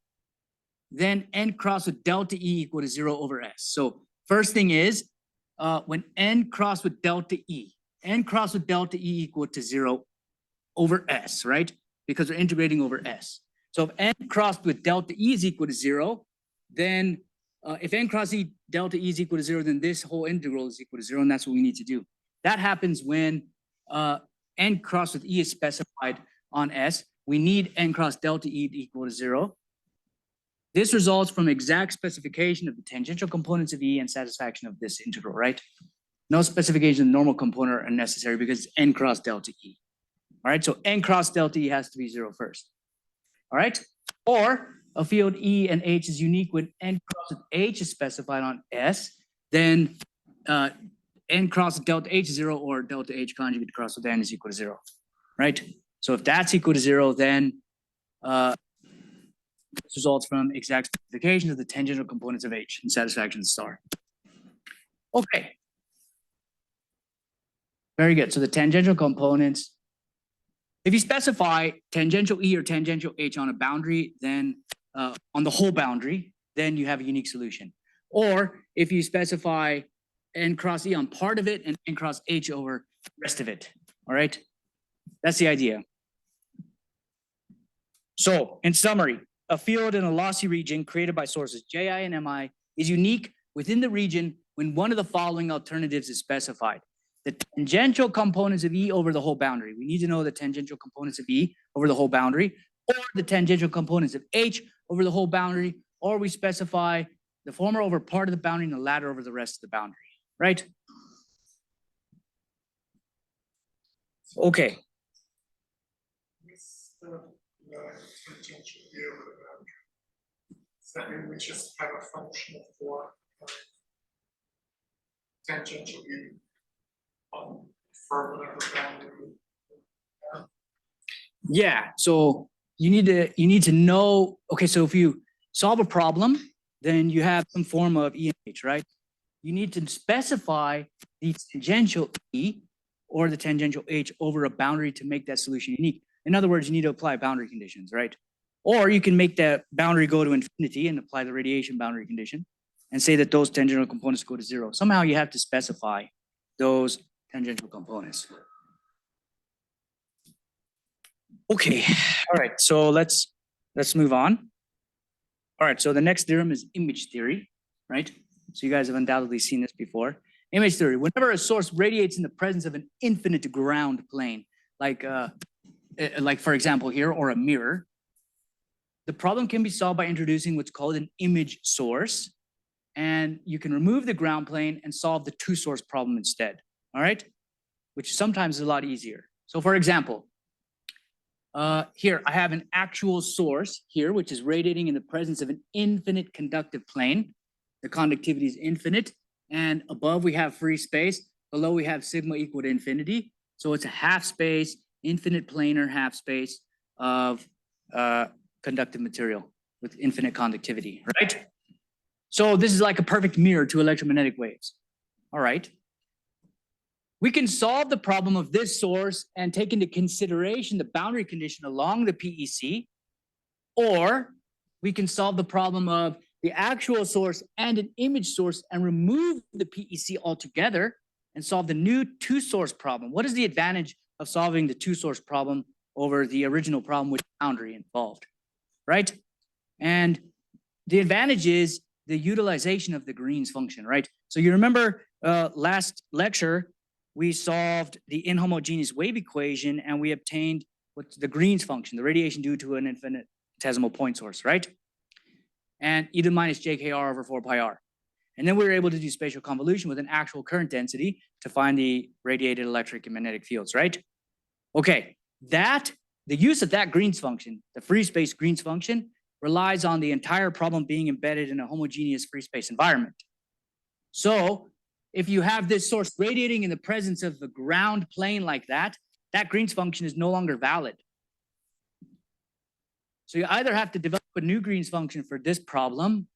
then N crossed with delta E equal to 0 over S. So first thing is when N crossed with delta E, N crossed with delta E equal to 0 over S, right? Because we're integrating over S. So if N crossed with delta E is equal to 0, then if N cross E delta E is equal to 0, then this whole integral is equal to 0, and that's what we need to do. That happens when N cross with E is specified on S. We need N cross delta E equal to 0. This results from exact specification of the tangential components of E and satisfaction of this integral, right? No specification of the normal component are necessary because it's N cross delta E. All right, so N cross delta E has to be 0 first. All right, or a field E and H is unique when N cross with H is specified on S, then N cross delta H is 0 or delta H conjugate cross with N is equal to 0, right? So if that's equal to 0, then this results from exact specification of the tangential components of H and satisfaction of the star. Okay. Very good. So the tangential components, if you specify tangential E or tangential H on a boundary, then on the whole boundary, then you have a unique solution. Or if you specify N cross E on part of it and N cross H over the rest of it. All right. That's the idea. So in summary, a field in a lossy region created by sources Ji and Mi is unique within the region when one of the following alternatives is specified. The tangential components of E over the whole boundary. We need to know the tangential components of E over the whole boundary, or the tangential components of H over the whole boundary, or we specify the former over part of the boundary and the latter over the rest of the boundary, right? Okay. Tangential E over the boundary. Does that mean we just have a function for tangential E for whatever boundary? Yeah, so you need to know, okay, so if you solve a problem, then you have some form of E and H, right? You need to specify the tangential E or the tangential H over a boundary to make that solution unique. In other words, you need to apply boundary conditions, right? Or you can make that boundary go to infinity and apply the radiation boundary condition and say that those tangential components go to 0. Somehow you have to specify those tangential components. Okay, all right, so let's move on. All right, so the next theorem is image theory. right? So you guys have undoubtedly seen this before. Image theory, whenever a source radiates in the presence of an infinite ground plane, like for example here, or a mirror, the problem can be solved by introducing what's called an image source, and you can remove the ground plane and solve the two source problem instead, all right? Which sometimes is a lot easier. So for example, here I have an actual source here, which is radiating in the presence of an infinite conductive plane. The conductivity is infinite, and above we have free space, below we have sigma equal to infinity. So it's a half space, infinite planar half space of conductive material with infinite conductivity, right? So this is like a perfect mirror to electromagnetic waves. All right. We can solve the problem of this source and take into consideration the boundary condition along the PEC, or we can solve the problem of the actual source and an image source and remove the PEC altogether and solve the new two source problem. What is the advantage of solving the two source problem over the original problem with boundary involved, right? And the advantage is the utilization of the Green's function, right? So you remember last lecture, we solved the inhomogeneous wave equation and we obtained what's the Green's function, the radiation due to an infinitesimal point source, right? And e to the minus jkr over 4 pi r. And then we were able to do spatial convolution with an actual current density to find the radiated electric and magnetic fields, right? Okay, the use of that Green's function, the free space Green's function, relies on the entire problem being embedded in a homogeneous free space environment. So if you have this source radiating in the presence of the ground plane like that, that Green's function is no longer valid. So you either have to develop a new Green's function for this problem.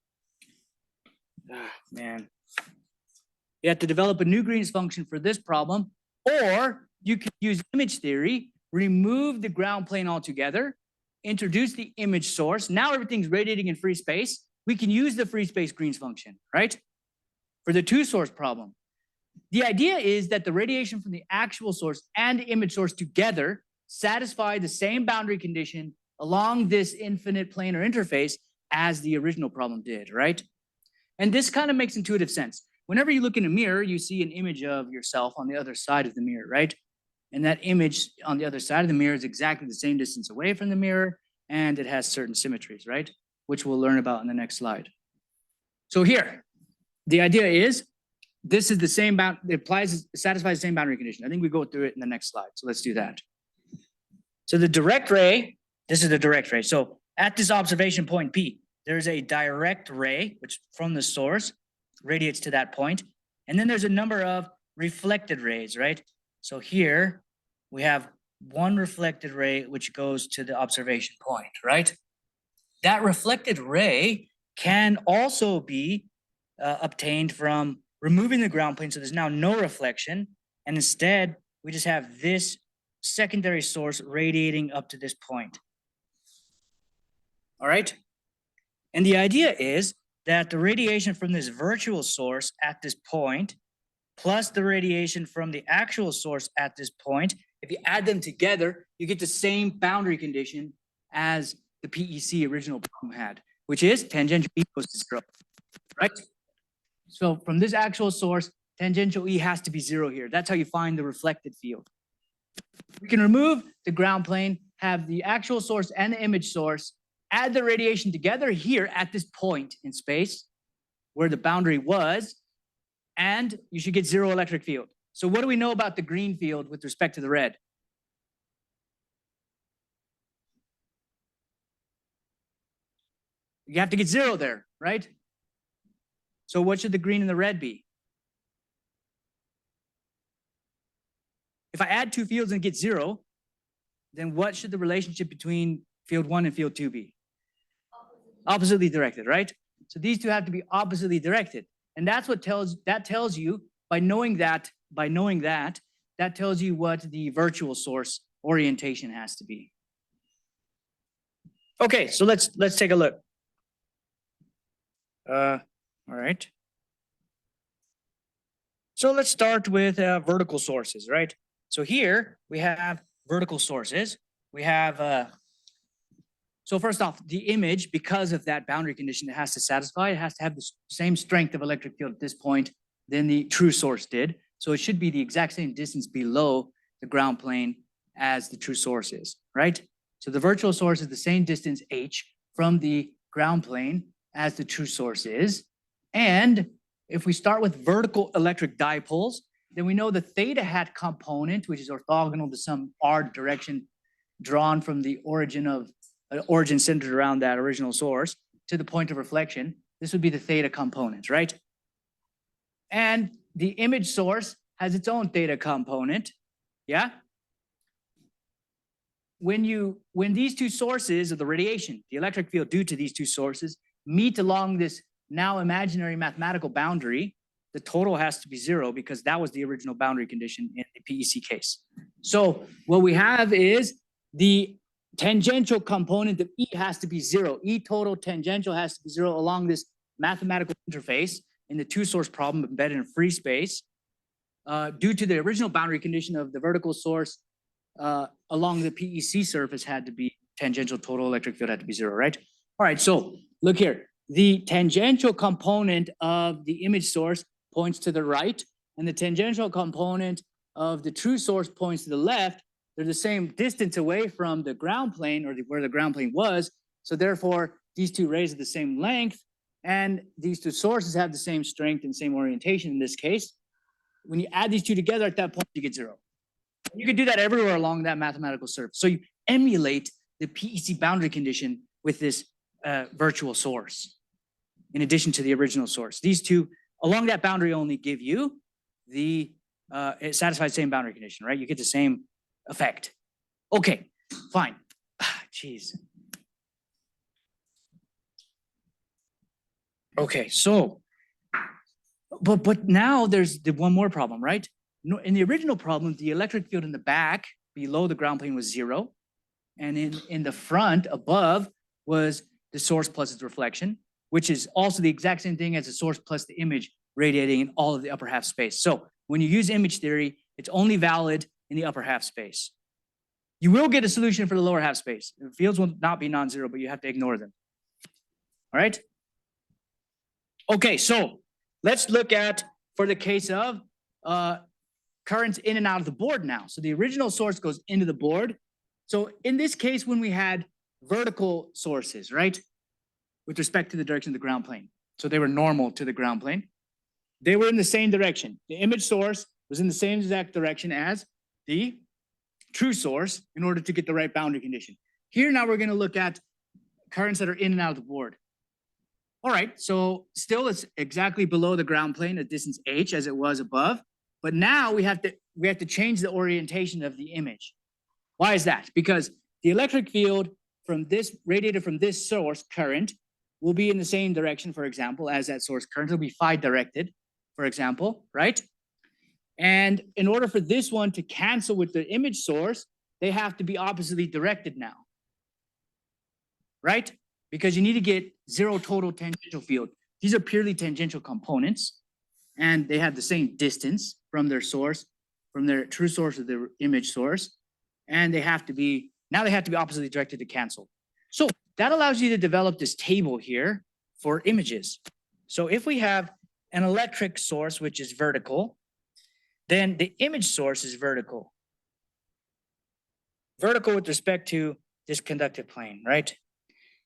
You have to develop a new Green's function for this problem, or you can use image theory, remove the ground plane altogether, introduce the image source. Now everything's radiating in free space. We can use the free space Green's function, right? For the two source problem. The idea is that the radiation from the actual source and the image source together satisfy the same boundary condition along this infinite planar interface as the original problem did, right? And this kind of makes intuitive sense. Whenever you look in a mirror, you see an image of yourself on the other side of the mirror, right? And that image on the other side of the mirror is exactly the same distance away from the mirror, and it has certain symmetries, right? Which we'll learn about in the next slide. So here, the idea is this is the same it satisfies the same boundary condition. I think we go through it in the next slide. So let's do that. So the direct ray, this is the direct ray. So at this observation point P, there's a direct ray, which from the source radiates to that point. And then there's a number of reflected rays, right? So here we have one reflected ray, which goes to the observation point, right? That reflected ray can also be obtained from removing the ground plane. So there's now no reflection. And instead, we just have this secondary source radiating up to this point. All right. And the idea is that the radiation from this virtual source at this point, plus the radiation from the actual source at this point, if you add them together, you get the same boundary condition as the PEC original problem had, which is tangential E goes to 0, right? So from this actual source, tangential E has to be 0 here. That's how you find the reflected field. We can remove the ground plane, have the actual source and the image source, add the radiation together here at this point in space where the boundary was, and you should get 0 electric field. So what do we know about the green field with respect to the red? You have to get 0 there, right? So what should the green and the red be? If I add two fields and get 0, then what should the relationship between field 1 and field 2 be? Oppositely directed, right? So these two have to be oppositely directed. And that's what tells you by knowing that, that tells you what the virtual source orientation has to be. Okay, so let's take a look. All right. So let's start with vertical sources, right? So here we have vertical sources. We have So first off, the image, because of that boundary condition it has to satisfy, it has to have the same strength of electric field at this point than the true source did. So it should be the exact same distance below the ground plane as the true source is, right? So the virtual source is the same distance h from the ground plane as the true source is. And if we start with vertical electric dipoles, then we know the theta hat component, which is orthogonal to some r direction drawn from the origin of origin centered around that original source to the point of reflection. This would be the theta component, right? And the image source has its own theta component, yeah? When these two sources of the radiation, the electric field due to these two sources, meet along this now imaginary mathematical boundary, the total has to be 0 because that was the original boundary condition in the PEC case. So what we have is the tangential component of E has to be 0. E total tangential has to be 0 along this mathematical interface in the two source problem embedded in free space due to the original boundary condition of the vertical source along the PEC surface had to be tangential total electric field had to be 0, right? All right, so look here. The tangential component of the image source points to the right, and the tangential component of the true source points to the left. They're the same distance away from the ground plane or where the ground plane was. So therefore, these two rays are the same length, and these two sources have the same strength and same orientation in this case. When you add these two together at that point, you get 0. You can do that everywhere along that mathematical surface. So you emulate the PEC boundary condition with this virtual source in addition to the original source. These two along that boundary only give you the, it satisfies the same boundary condition, right? You get the same effect. Okay, fine. Jeez. Okay, so, but now there's the one more problem, right? No, in the original problem, the electric field in the back below the ground plane was 0. And in the front above was the source plus its reflection, which is also the exact same thing as the source plus the image radiating in all of the upper half space. So when you use image theory, it's only valid in the upper half space. You will get a solution for the lower half space. The fields will not be non-zero, but you have to ignore them. All right? Okay, so let's look at, for the case of currents in and out of the board now. So the original source goes into the board. So in this case, when we had vertical sources, right, with respect to the direction of the ground plane, so they were normal to the ground plane, they were in the same direction. The image source was in the same exact direction as the true source in order to get the right boundary condition. Here now we're going to look at currents that are in and out of the board. All right, so still it's exactly below the ground plane at distance h as it was above, but now we have to change the orientation of the image. Why is that? Because the electric field from this radiated from this source current will be in the same direction, for example, as that source current. It'll be phi directed, for example, right? And in order for this one to cancel with the image source, they have to be oppositely directed now, right? Because you need to get 0 total tangential field. These are purely tangential components, and they have the same distance from their source, from their true source of the image source, and they have to be oppositely directed to cancel. So that allows you to develop this table here for images. So if we have an electric source, which is vertical, then the image source is vertical. Vertical with respect to this conductive plane, right?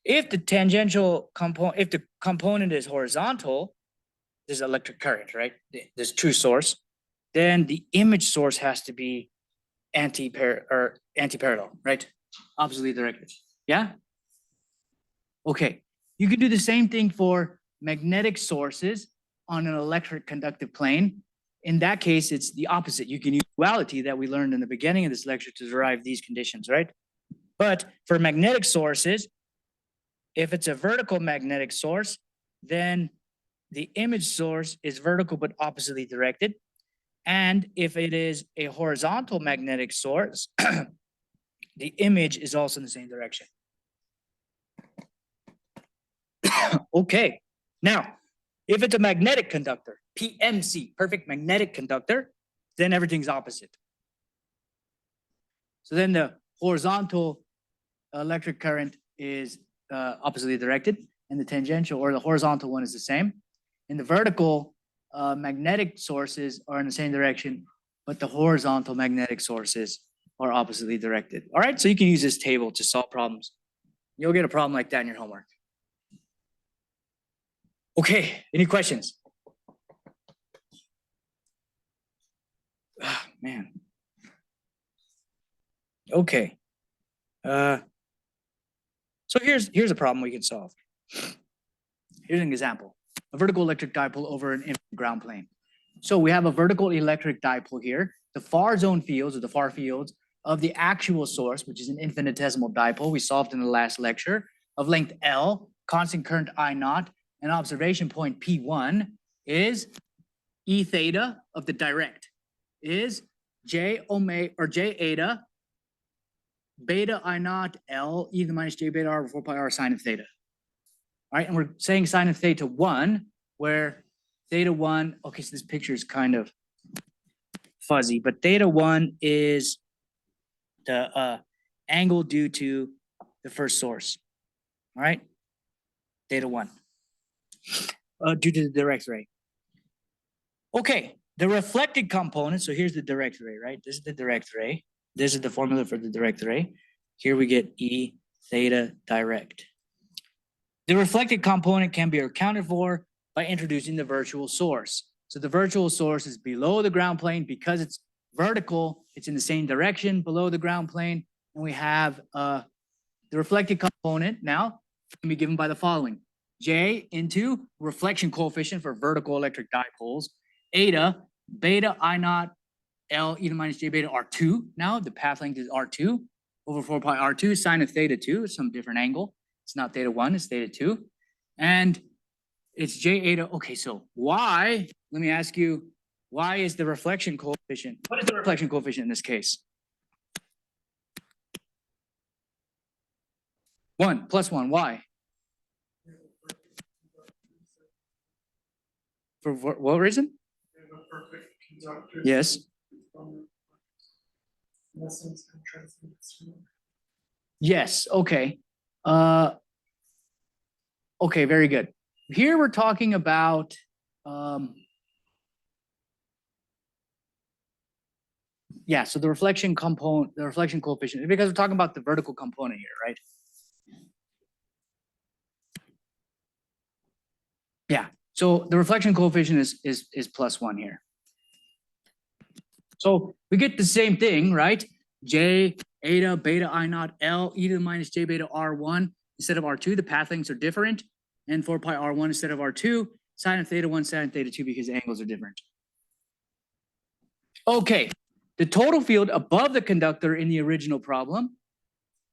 If the tangential component, if the component is horizontal, this is electric current, right? This true source, then the image source has to be anti-parallel, right? Oppositely directed. Yeah? Okay. You could do the same thing for magnetic sources on an electric conductive plane. In that case, it's the opposite. You can use duality that we learned in the beginning of this lecture to derive these conditions, right? But for magnetic sources, if it's a vertical magnetic source, then the image source is vertical but oppositely directed. And if it is a horizontal magnetic source, the image is also in the same direction. Okay, now, if it's a magnetic conductor, PMC, perfect magnetic conductor, then everything's opposite. So then the horizontal electric current is oppositely directed, and the tangential or the horizontal one is the same. And the vertical magnetic sources are in the same direction, but the horizontal magnetic sources are oppositely directed. All right, so you can use this table to solve problems. You'll get a problem like that in your homework. Okay, any questions? Ah, man. Okay. So here's a problem we can solve. Here's an example. A vertical electric dipole over an infinite ground plane. So we have a vertical electric dipole here. The far zone fields or the far fields of the actual source, which is an infinitesimal dipole we solved in the last lecture, of length L, constant current I naught, and observation point P1 is E theta of the direct is J omega or J eta beta I naught L e to the minus J beta R over 4 pi R sine of theta. All right, and we're saying sine of theta 1, where theta 1, okay, so this picture is kind of fuzzy, but theta 1 is the angle due to the first source. All right, theta 1 due to the direct ray. Okay, the reflected component, so here's the direct ray, right? This is the direct ray. This is the formula for the direct ray. Here we get E theta direct. The reflected component can be accounted for by introducing the virtual source. So the virtual source is below the ground plane because it's vertical, it's in the same direction below the ground plane. And we have the reflected component now can be given by the following. J into reflection coefficient for vertical electric dipoles, eta, beta I naught, L e to minus J beta R2. Now the path length is R2 over 4 pi R2 sine of theta 2, it's some different angle. It's not theta 1, it's theta 2. And it's J eta. Okay, so why, let me ask you, why is the reflection coefficient? What is the reflection coefficient in this case? 1 plus 1, why? For what reason? Yes. Yes, okay. Okay, very good. Here we're talking about yeah, so the reflection component, the reflection coefficient, because we're talking about the vertical component here, right? Yeah, so the reflection coefficient is plus 1 here. So we get the same thing, right? J eta beta I naught L e to the minus J beta R1 instead of R2. The path lengths are different, and 4 pi R1 instead of R2. Sine of theta 1, sine of theta 2 because the angles are different. Okay, the total field above the conductor in the original problem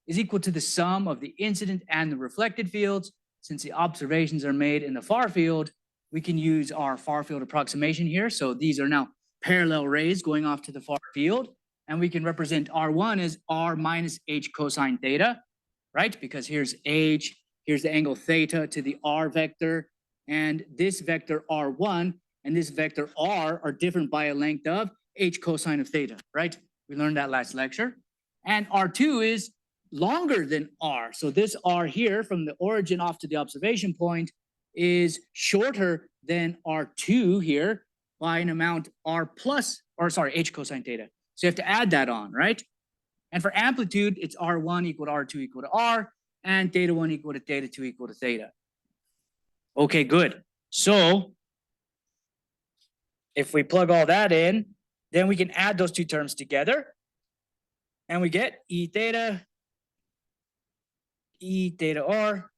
is equal to the sum of the incident and the reflected fields. Since the observations are made in the far field, we can use our far field approximation here. So these are now parallel rays going off to the far field. And we can represent R1 as R minus H cosine theta, right? Because here's H, here's the angle theta to the R vector, and this vector R1 and this vector R are different by a length of H cosine of theta, right? We learned that last lecture. And R2 is longer than R. So this R here from the origin off to the observation point is shorter than R2 here by an amount R plus, or sorry, H cosine theta. So you have to add that on, right? And for amplitude, it's R1 equal to R2 equal to R, and theta 1 equal to theta 2 equal to theta. Okay, good. So if we plug all that in, then we can add those two terms together, and we get E theta R.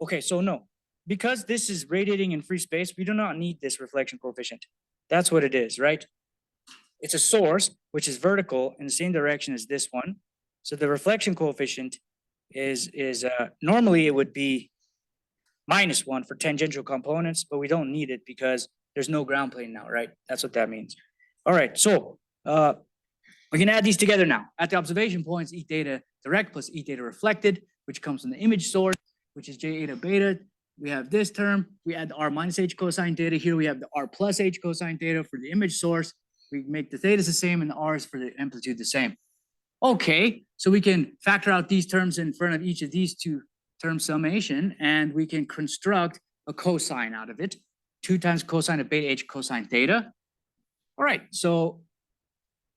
Okay, so no, because this is radiating in free space, we do not need this reflection coefficient. That's what it is, right? It's a source which is vertical in the same direction as this one. So the reflection coefficient is normally it would be -1 for tangential components, but we don't need it because there's no ground plane now, right? That's what that means. All right, so we can add these together now. At the observation points, E theta direct plus E theta reflected, which comes from the image source, which is J eta beta. We have this term. We add the R minus H cosine theta. Here we have the R plus H cosine theta for the image source. We make the thetas the same and the R's for the amplitude the same. Okay, so we can factor out these terms in front of each of these two term summation, and we can construct a cosine out of it. 2 times cosine of beta h cosine theta. All right, so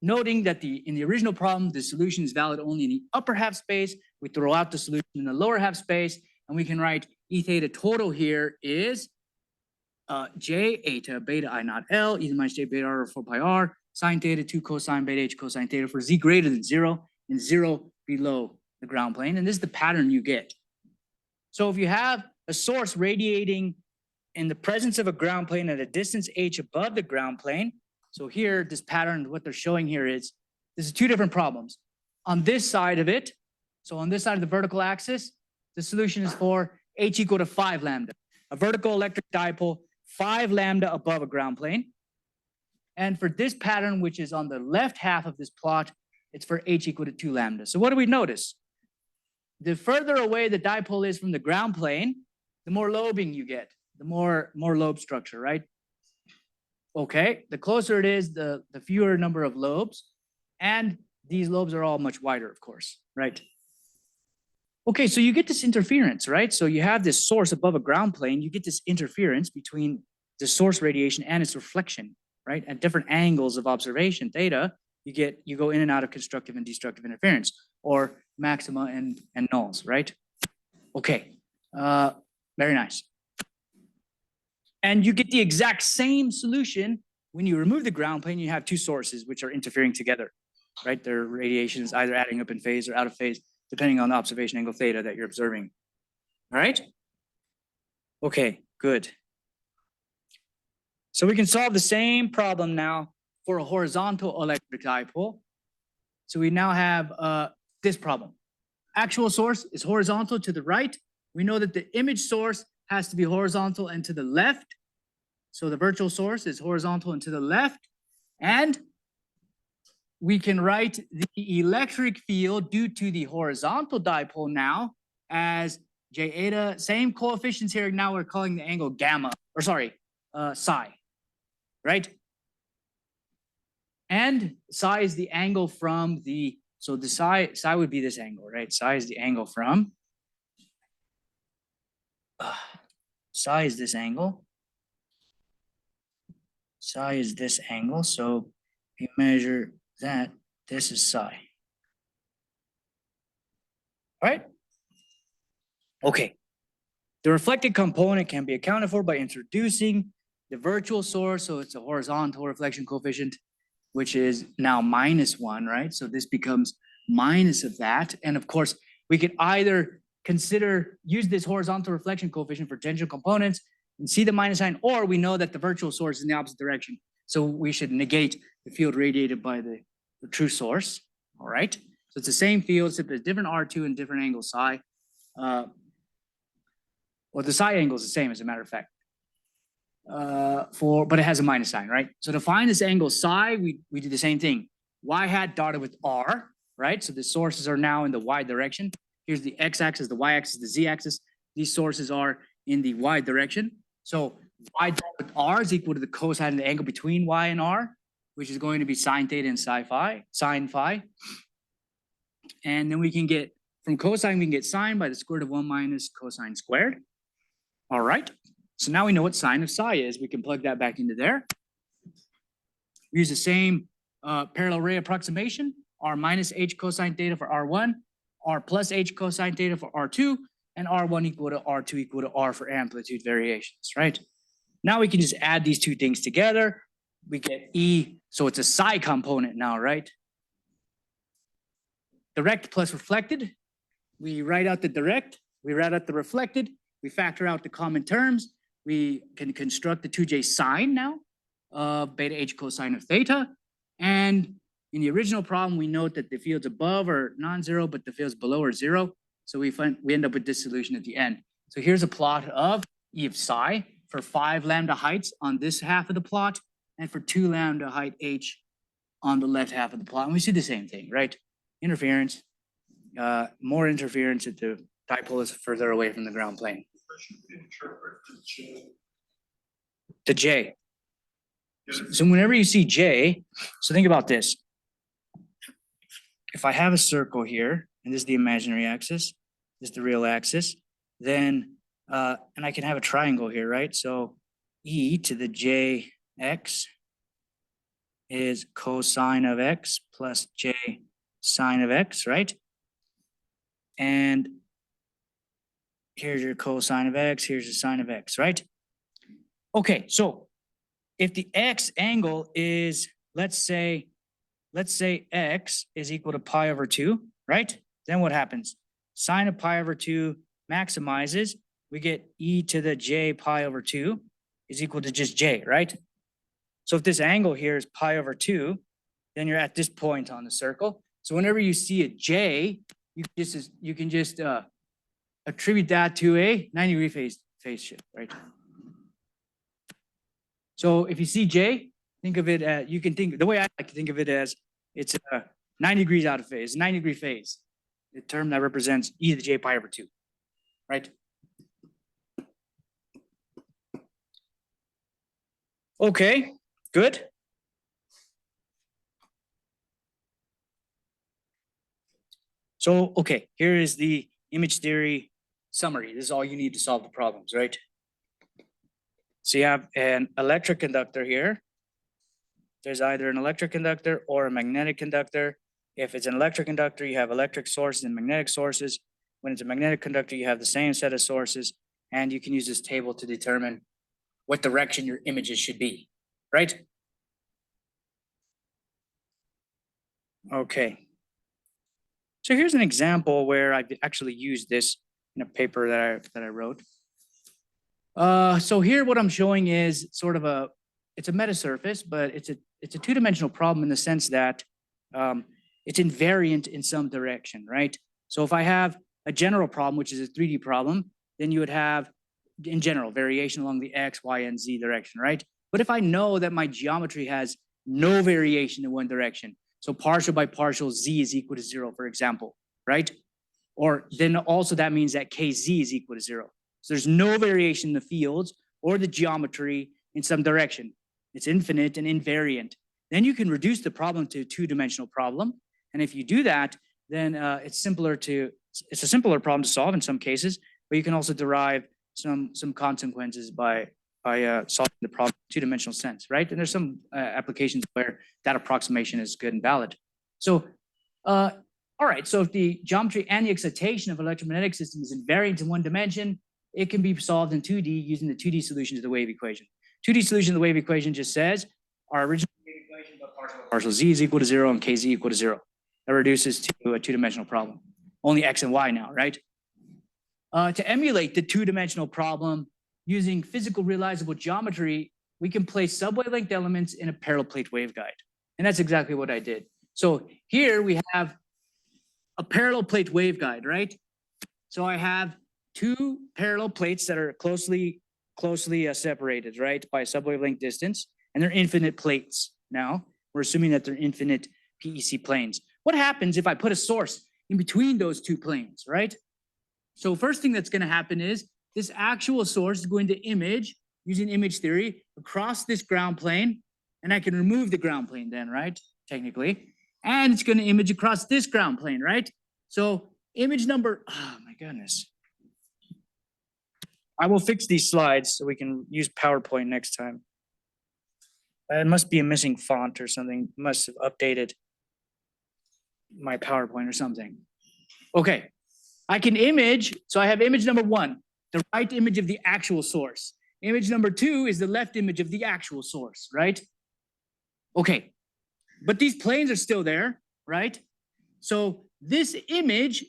noting that in the original problem, the solution is valid only in the upper half space, we throw out the solution in the lower half space, and we can write E theta total here is j eta beta I naught L, e to the minus j beta r over 4 pi r, sine theta 2 cosine beta h cosine theta for z greater than 0 and 0 below the ground plane. And this is the pattern you get. So if you have a source radiating in the presence of a ground plane at a distance h above the ground plane, so here, this pattern, what they're showing here is, this is two different problems. On this side of it, so on this side of the vertical axis, the solution is for h equal to 5 lambda, a vertical electric dipole 5 lambda above a ground plane. And for this pattern, which is on the left half of this plot, it's for h equal to 2 lambda. So what do we notice? The further away the dipole is from the ground plane, the more lobing you get, the more lobe structure, right? Okay, the closer it is, the fewer number of lobes, and these lobes are all much wider, of course, right? Okay, so you get this interference, right? So you have this source above a ground plane, you get this interference between the source radiation and its reflection, right? At different angles of observation, theta, you go in and out of constructive and destructive interference, or maxima and nulls, right? Okay, very nice. And you get the exact same solution when you remove the ground plane. You have two sources which are interfering together, right? Their radiation is either adding up in phase or out of phase, depending on the observation angle theta that you're observing. All right? Okay, good. So we can solve the same problem now for a horizontal electric dipole. So we now have this problem. Actual source is horizontal to the right. We know that the image source has to be horizontal and to the left. So the virtual source is horizontal and to the left. And we can write the electric field due to the horizontal dipole now as j eta, same coefficients here. Now we're calling the angle gamma, or sorry, psi, right? And psi is the angle from the, so the psi would be this angle, right? Psi is the angle from, psi is this angle. Psi is this angle. So if you measure that, this is psi. All right? Okay. The reflected component can be accounted for by introducing the virtual source. So it's a horizontal reflection coefficient, which is now -1, right? So this becomes minus of that. And of course, we could either use this horizontal reflection coefficient for tangential components and see the minus sign, or we know that the virtual source is in the opposite direction. So we should negate the field radiated by the true source. All right. So it's the same field, except there's different R2 and different angle psi. Well, the psi angle is the same, as a matter of fact. But it has a minus sign, right? So to find this angle psi, we do the same thing. Y hat dotted with R, right? So the sources are now in the Y direction. Here's the x-axis, the y-axis, the z-axis. These sources are in the Y direction. So y dotted with R is equal to the cosine of the angle between Y and R, which is going to be sine theta and sine phi. And then we can get, from cosine, we can get sine by the square root of 1 minus cosine squared. All right. So now we know what sine of psi is. We can plug that back into there. We use the same parallel ray approximation, R minus H cosine theta for R1, R plus H cosine theta for R2, and R1 equal to R2 equal to R for amplitude variations, right? Now we can just add these two things together. We get E, so it's a psi component now, right? Direct plus reflected. We write out the direct, we write out the reflected, we factor out the common terms. We can construct the 2j sine now of beta h cosine of theta. And in the original problem, we note that the fields above are non-zero, but the fields below are 0. So we end up with this solution at the end. So here's a plot of E of psi for 5 lambda heights on this half of the plot, and for 2 lambda height h on the left half of the plot. And we see the same thing, right? Interference, more interference at the dipole is further away from the ground plane. To J. So whenever you see J, so think about this. if I have a circle here, and this is the imaginary axis, this is the real axis, then, and I can have a triangle here, right? So e to the jx is cosine of x plus j sine of x, right? And here's your cosine of x, here's the sine of x, right? Okay, so if the x angle is, let's say x is equal to pi over 2, right? Then what happens? Sine of pi over 2 maximizes. We get e to the j pi over 2 is equal to just j, right? So if this angle here is pi over 2, then you're at this point on the circle. So whenever you see a j, you can just attribute that to a 90-degree phase shift, right? So if you see j, think of it as, you can think, the way I like to think of it as, it's 90 degrees out of phase, 90-degree phase, the term that represents e to the j pi over 2, right? Okay, good. So, okay, here is the image theory summary. This is all you need to solve the problems, right? So you have an electric conductor here. There's either an electric conductor or a magnetic conductor. If it's an electric conductor, you have electric sources and magnetic sources. When it's a magnetic conductor, you have the same set of sources, and you can use this table to determine what direction your images should be, right? Okay. So here's an example where I've actually used this in a paper that I wrote. So here what I'm showing is sort of it's a metasurface, but it's a two-dimensional problem in the sense that it's invariant in some direction, right? So if I have a general problem, which is a 3D problem, then you would have, in general, variation along the x, y, and z direction, right? But if I know that my geometry has no variation in one direction, so partial by partial z is equal to 0, for example, right? Or then also that means that kz is equal to 0. So there's no variation in the fields or the geometry in some direction. It's infinite and invariant. Then you can reduce the problem to a two-dimensional problem. And if you do that, then it's a simpler problem to solve in some cases, but you can also derive some consequences by solving the problem in two-dimensional sense, right? And there's some applications where that approximation is good and valid. So, all right, so if the geometry and the excitation of electromagnetic system is invariant in one dimension, it can be solved in 2D using the 2D solution to the wave equation. 2D solution to the wave equation just says our original wave equation, but partial z is equal to 0 and kz equal to 0. That reduces to a two-dimensional problem. Only x and y now, right? To emulate the two-dimensional problem using physical realizable geometry, we can place subwavelength elements in a parallel plate waveguide. And that's exactly what I did. So here we have a parallel plate waveguide, right? So I have two parallel plates that are closely separated, right, by a subwavelength distance, and they're infinite plates. Now we're assuming that they're infinite PEC planes. What happens if I put a source in between those two planes, right? So first thing that's going to happen is this actual source is going to image using image theory across this ground plane, and I can remove the ground plane then, right, technically, and it's going to image across this ground plane, right? So image number, oh my goodness. I will fix these slides so we can use PowerPoint next time. It must be a missing font or something. Must have updated my PowerPoint or something. Okay, I can image. So I have image number 1, the right image of the actual source. Image number 2 is the left image of the actual source, right? Okay, but these planes are still there, right? So this image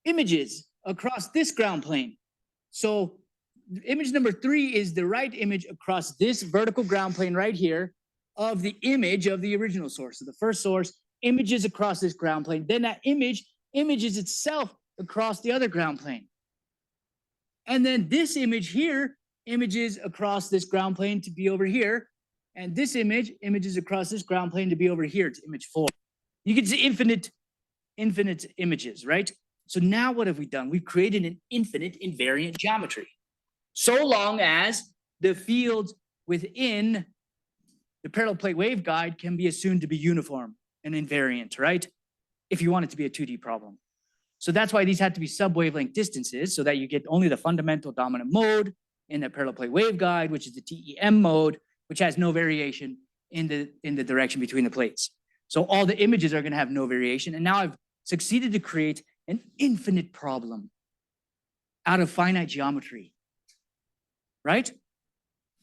images across this ground plane. So image number 3 is the right image across this vertical ground plane right here of the image of the original source. So the first source images across this ground plane. Then that image images itself across the other ground plane. And then this image here images across this ground plane to be over here. And this image images across this ground plane to be over here to image 4. You can see infinite images, right? So now what have we done? We've created an infinite invariant geometry. So long as the fields within the parallel plate waveguide can be assumed to be uniform and invariant, right? if you want it to be a 2D problem. So that's why these have to be sub-wavelength distances so that you get only the fundamental dominant mode in the parallel plate waveguide, which is the TEM mode, which has no variation in the direction between the plates. So all the images are going to have no variation. And now I've succeeded to create an infinite problem out of finite geometry, right?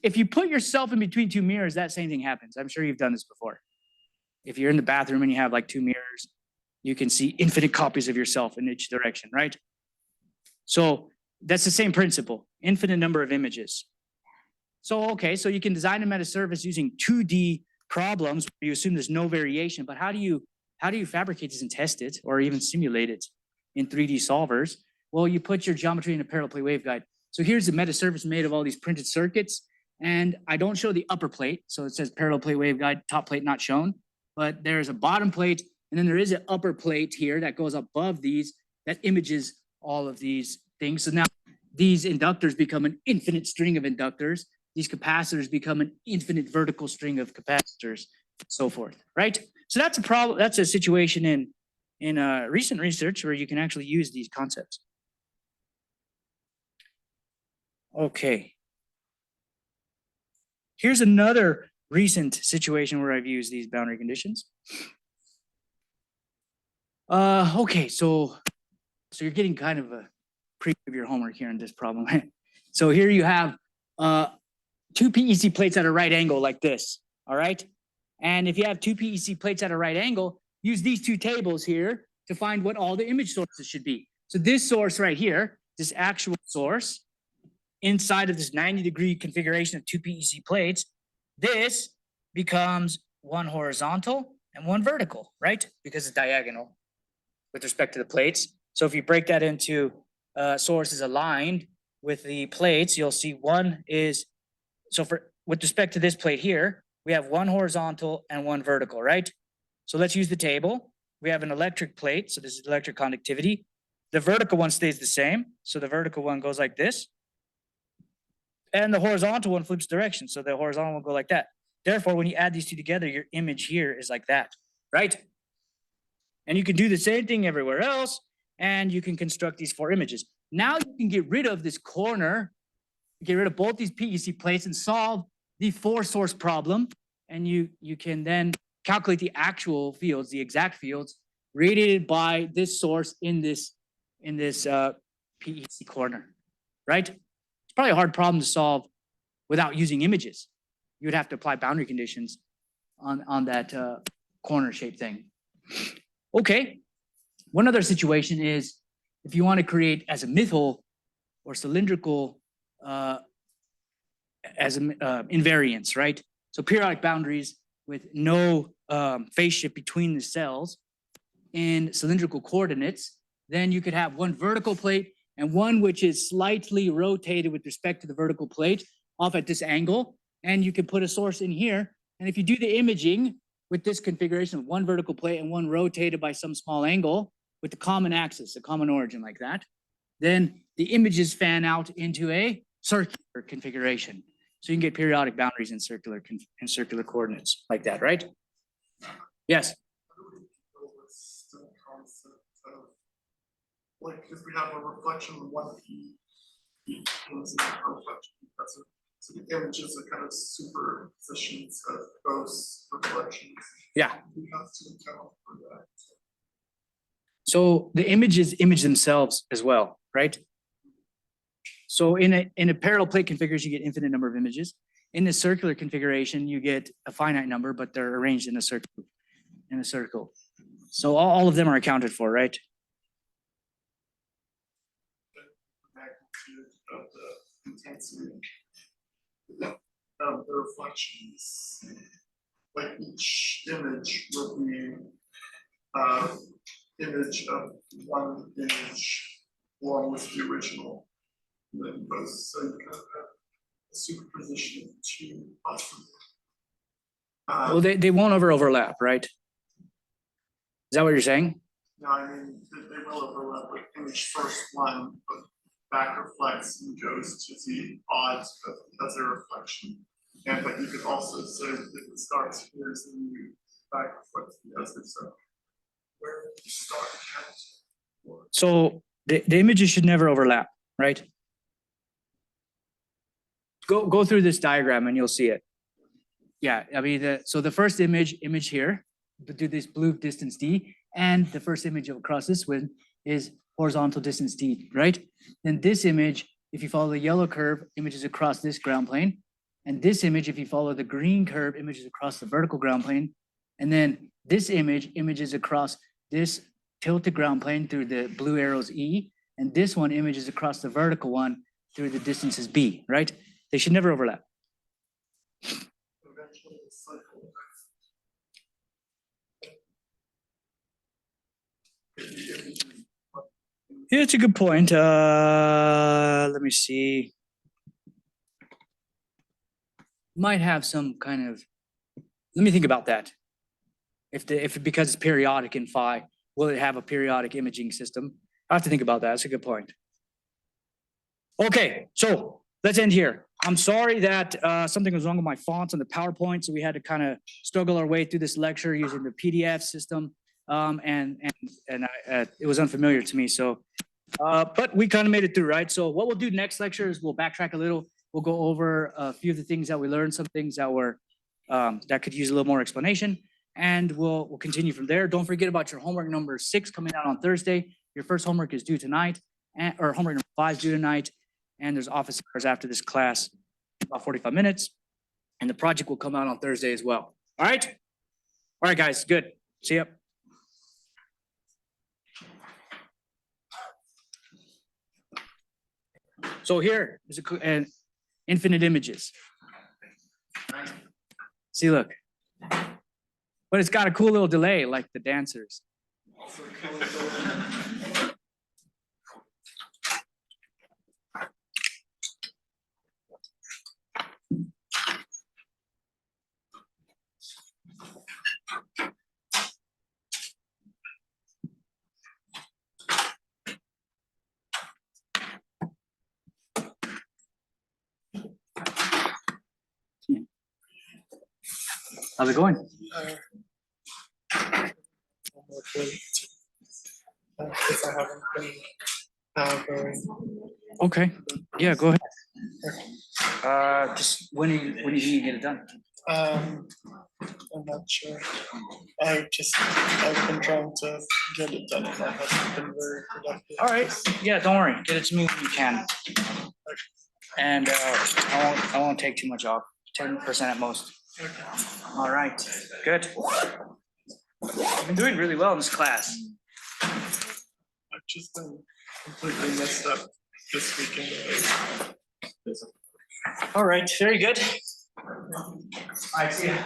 If you put yourself in between two mirrors, that same thing happens. I'm sure you've done this before. If you're in the bathroom and you have like two mirrors, you can see infinite copies of yourself in each direction, right? So that's the same principle, infinite number of images. So, okay, so you can design a meta service using 2D problems where you assume there's no variation, but how do you fabricate this and test it or even simulate it in 3D solvers? Well, you put your geometry in a parallel plate waveguide. So here's the meta service made of all these printed circuits, and I don't show the upper plate. So it says parallel plate waveguide, top plate not shown, but there's a bottom plate, and then there is an upper plate here that goes above these that images all of these things. So now these inductors become an infinite string of inductors. These capacitors become an infinite vertical string of capacitors, so forth, right? So that's a problem. That's a situation in recent research where you can actually use these concepts. Okay. Here's another recent situation where I've used these boundary conditions. Okay, so you're getting kind of a preview of your homework here in this problem. So here you have two PEC plates at a right angle like this, all right? And if you have two PEC plates at a right angle, use these two tables here to find what all the image sources should be. So this source right here, this actual source, inside of this 90-degree configuration of two PEC plates, this becomes one horizontal and one vertical, right? Because it's diagonal with respect to the plates. So if you break that into sources aligned with the plates, you'll see one is, so with respect to this plate here, we have one horizontal and one vertical, right? So let's use the table. We have an electric plate, so this is electric conductivity. The vertical one stays the same, so the vertical one goes like this. And the horizontal one flips direction, so the horizontal will go like that. Therefore, when you add these two together, your image here is like that, right? And you can do the same thing everywhere else, and you can construct these four images. Now you can get rid of this corner, get rid of both these PEC plates and solve the four source problem. And you can then calculate the actual fields, the exact fields radiated by this source in this PEC corner, right? It's probably a hard problem to solve without using images. You would have to apply boundary conditions on that corner shape thing. Okay, one other situation is if you want to create as a mythal or cylindrical as invariance, right? So periodic boundaries with no phase shift between the cells in cylindrical coordinates, then you could have one vertical plate and one which is slightly rotated with respect to the vertical plate off at this angle. And you can put a source in here. And if you do the imaging with this configuration of one vertical plate and one rotated by some small angle with the common axis, a common origin like that, then the images fan out into a circular configuration. So you can get periodic boundaries in circular coordinates like that, right? Yes. Like, because we have a reflection of one P, reflection. So the images are kind of superpositions of those reflections. Yeah. We have to account for that. So the images image themselves as well, right? So in a parallel plate configuration, you get infinite number of images. In the circular configuration, you get a finite number, but they're arranged in a circle. So all of them are accounted for, right? Magnitude of the intensity of the reflections. Like each image will be image of one image along with the original. And then both, so you kind of have a superposition of two possible. Well, they won't overlap, right? Is that what you're saying? No, I mean, they will overlap with image first one, but back reflects and goes to the odds as a reflection. And but you could also say that it starts here and you back reflects the other. So where stock count. Or So the images should never overlap, right? Go through this diagram and you'll see it. Yeah, I mean, so the first image here, do this blue distance D, and the first image across this one is horizontal distance D, right? Then this image, if you follow the yellow curve, images across this ground plane. And this image, if you follow the green curve, images across the vertical ground plane. And then this image, images across this tilted ground plane through the blue arrows E. And this one images across the vertical one through the distances B, right? They should never overlap. eventually the cycle. Yeah, it's a good point. Let me see. Might have some kind of, let me think about that. Because it's periodic in phi, will it have a periodic imaging system? I have to think about that. That's a good point. Okay, so let's end here. I'm sorry that something was wrong with my fonts on the PowerPoint, so we had to kind of struggle our way through this lecture using the PDF system, and it was unfamiliar to me. So, but we kind of made it through, right? So what we'll do next lecture is we'll backtrack a little. We'll go over a few of the things that we learned, some things that were that could use a little more explanation, and we'll continue from there. Don't forget about your homework number 6 coming out on Thursday. Your first homework is due tonight, or homework number 5 is due tonight. And there's office hours after this class, about 45 minutes. And the project will come out on Thursday as well. All right? All right, guys, good. See ya. So here is an infinite images. See, look. But it's got a cool little delay like the dancers. How's it going? Because I haven't been going. Okay. Yeah, go ahead. Just when do you think you get it done? I'm not sure. I've been trying to get it done and I haven't been very productive. All right. Yeah, don't worry. Get it to me when you can. And I won't take too much off. 10% at most. Okay. All right. Good. You've been doing really well in this class. I've just been completely messed up this weekend. All right. Very good. All right. See ya.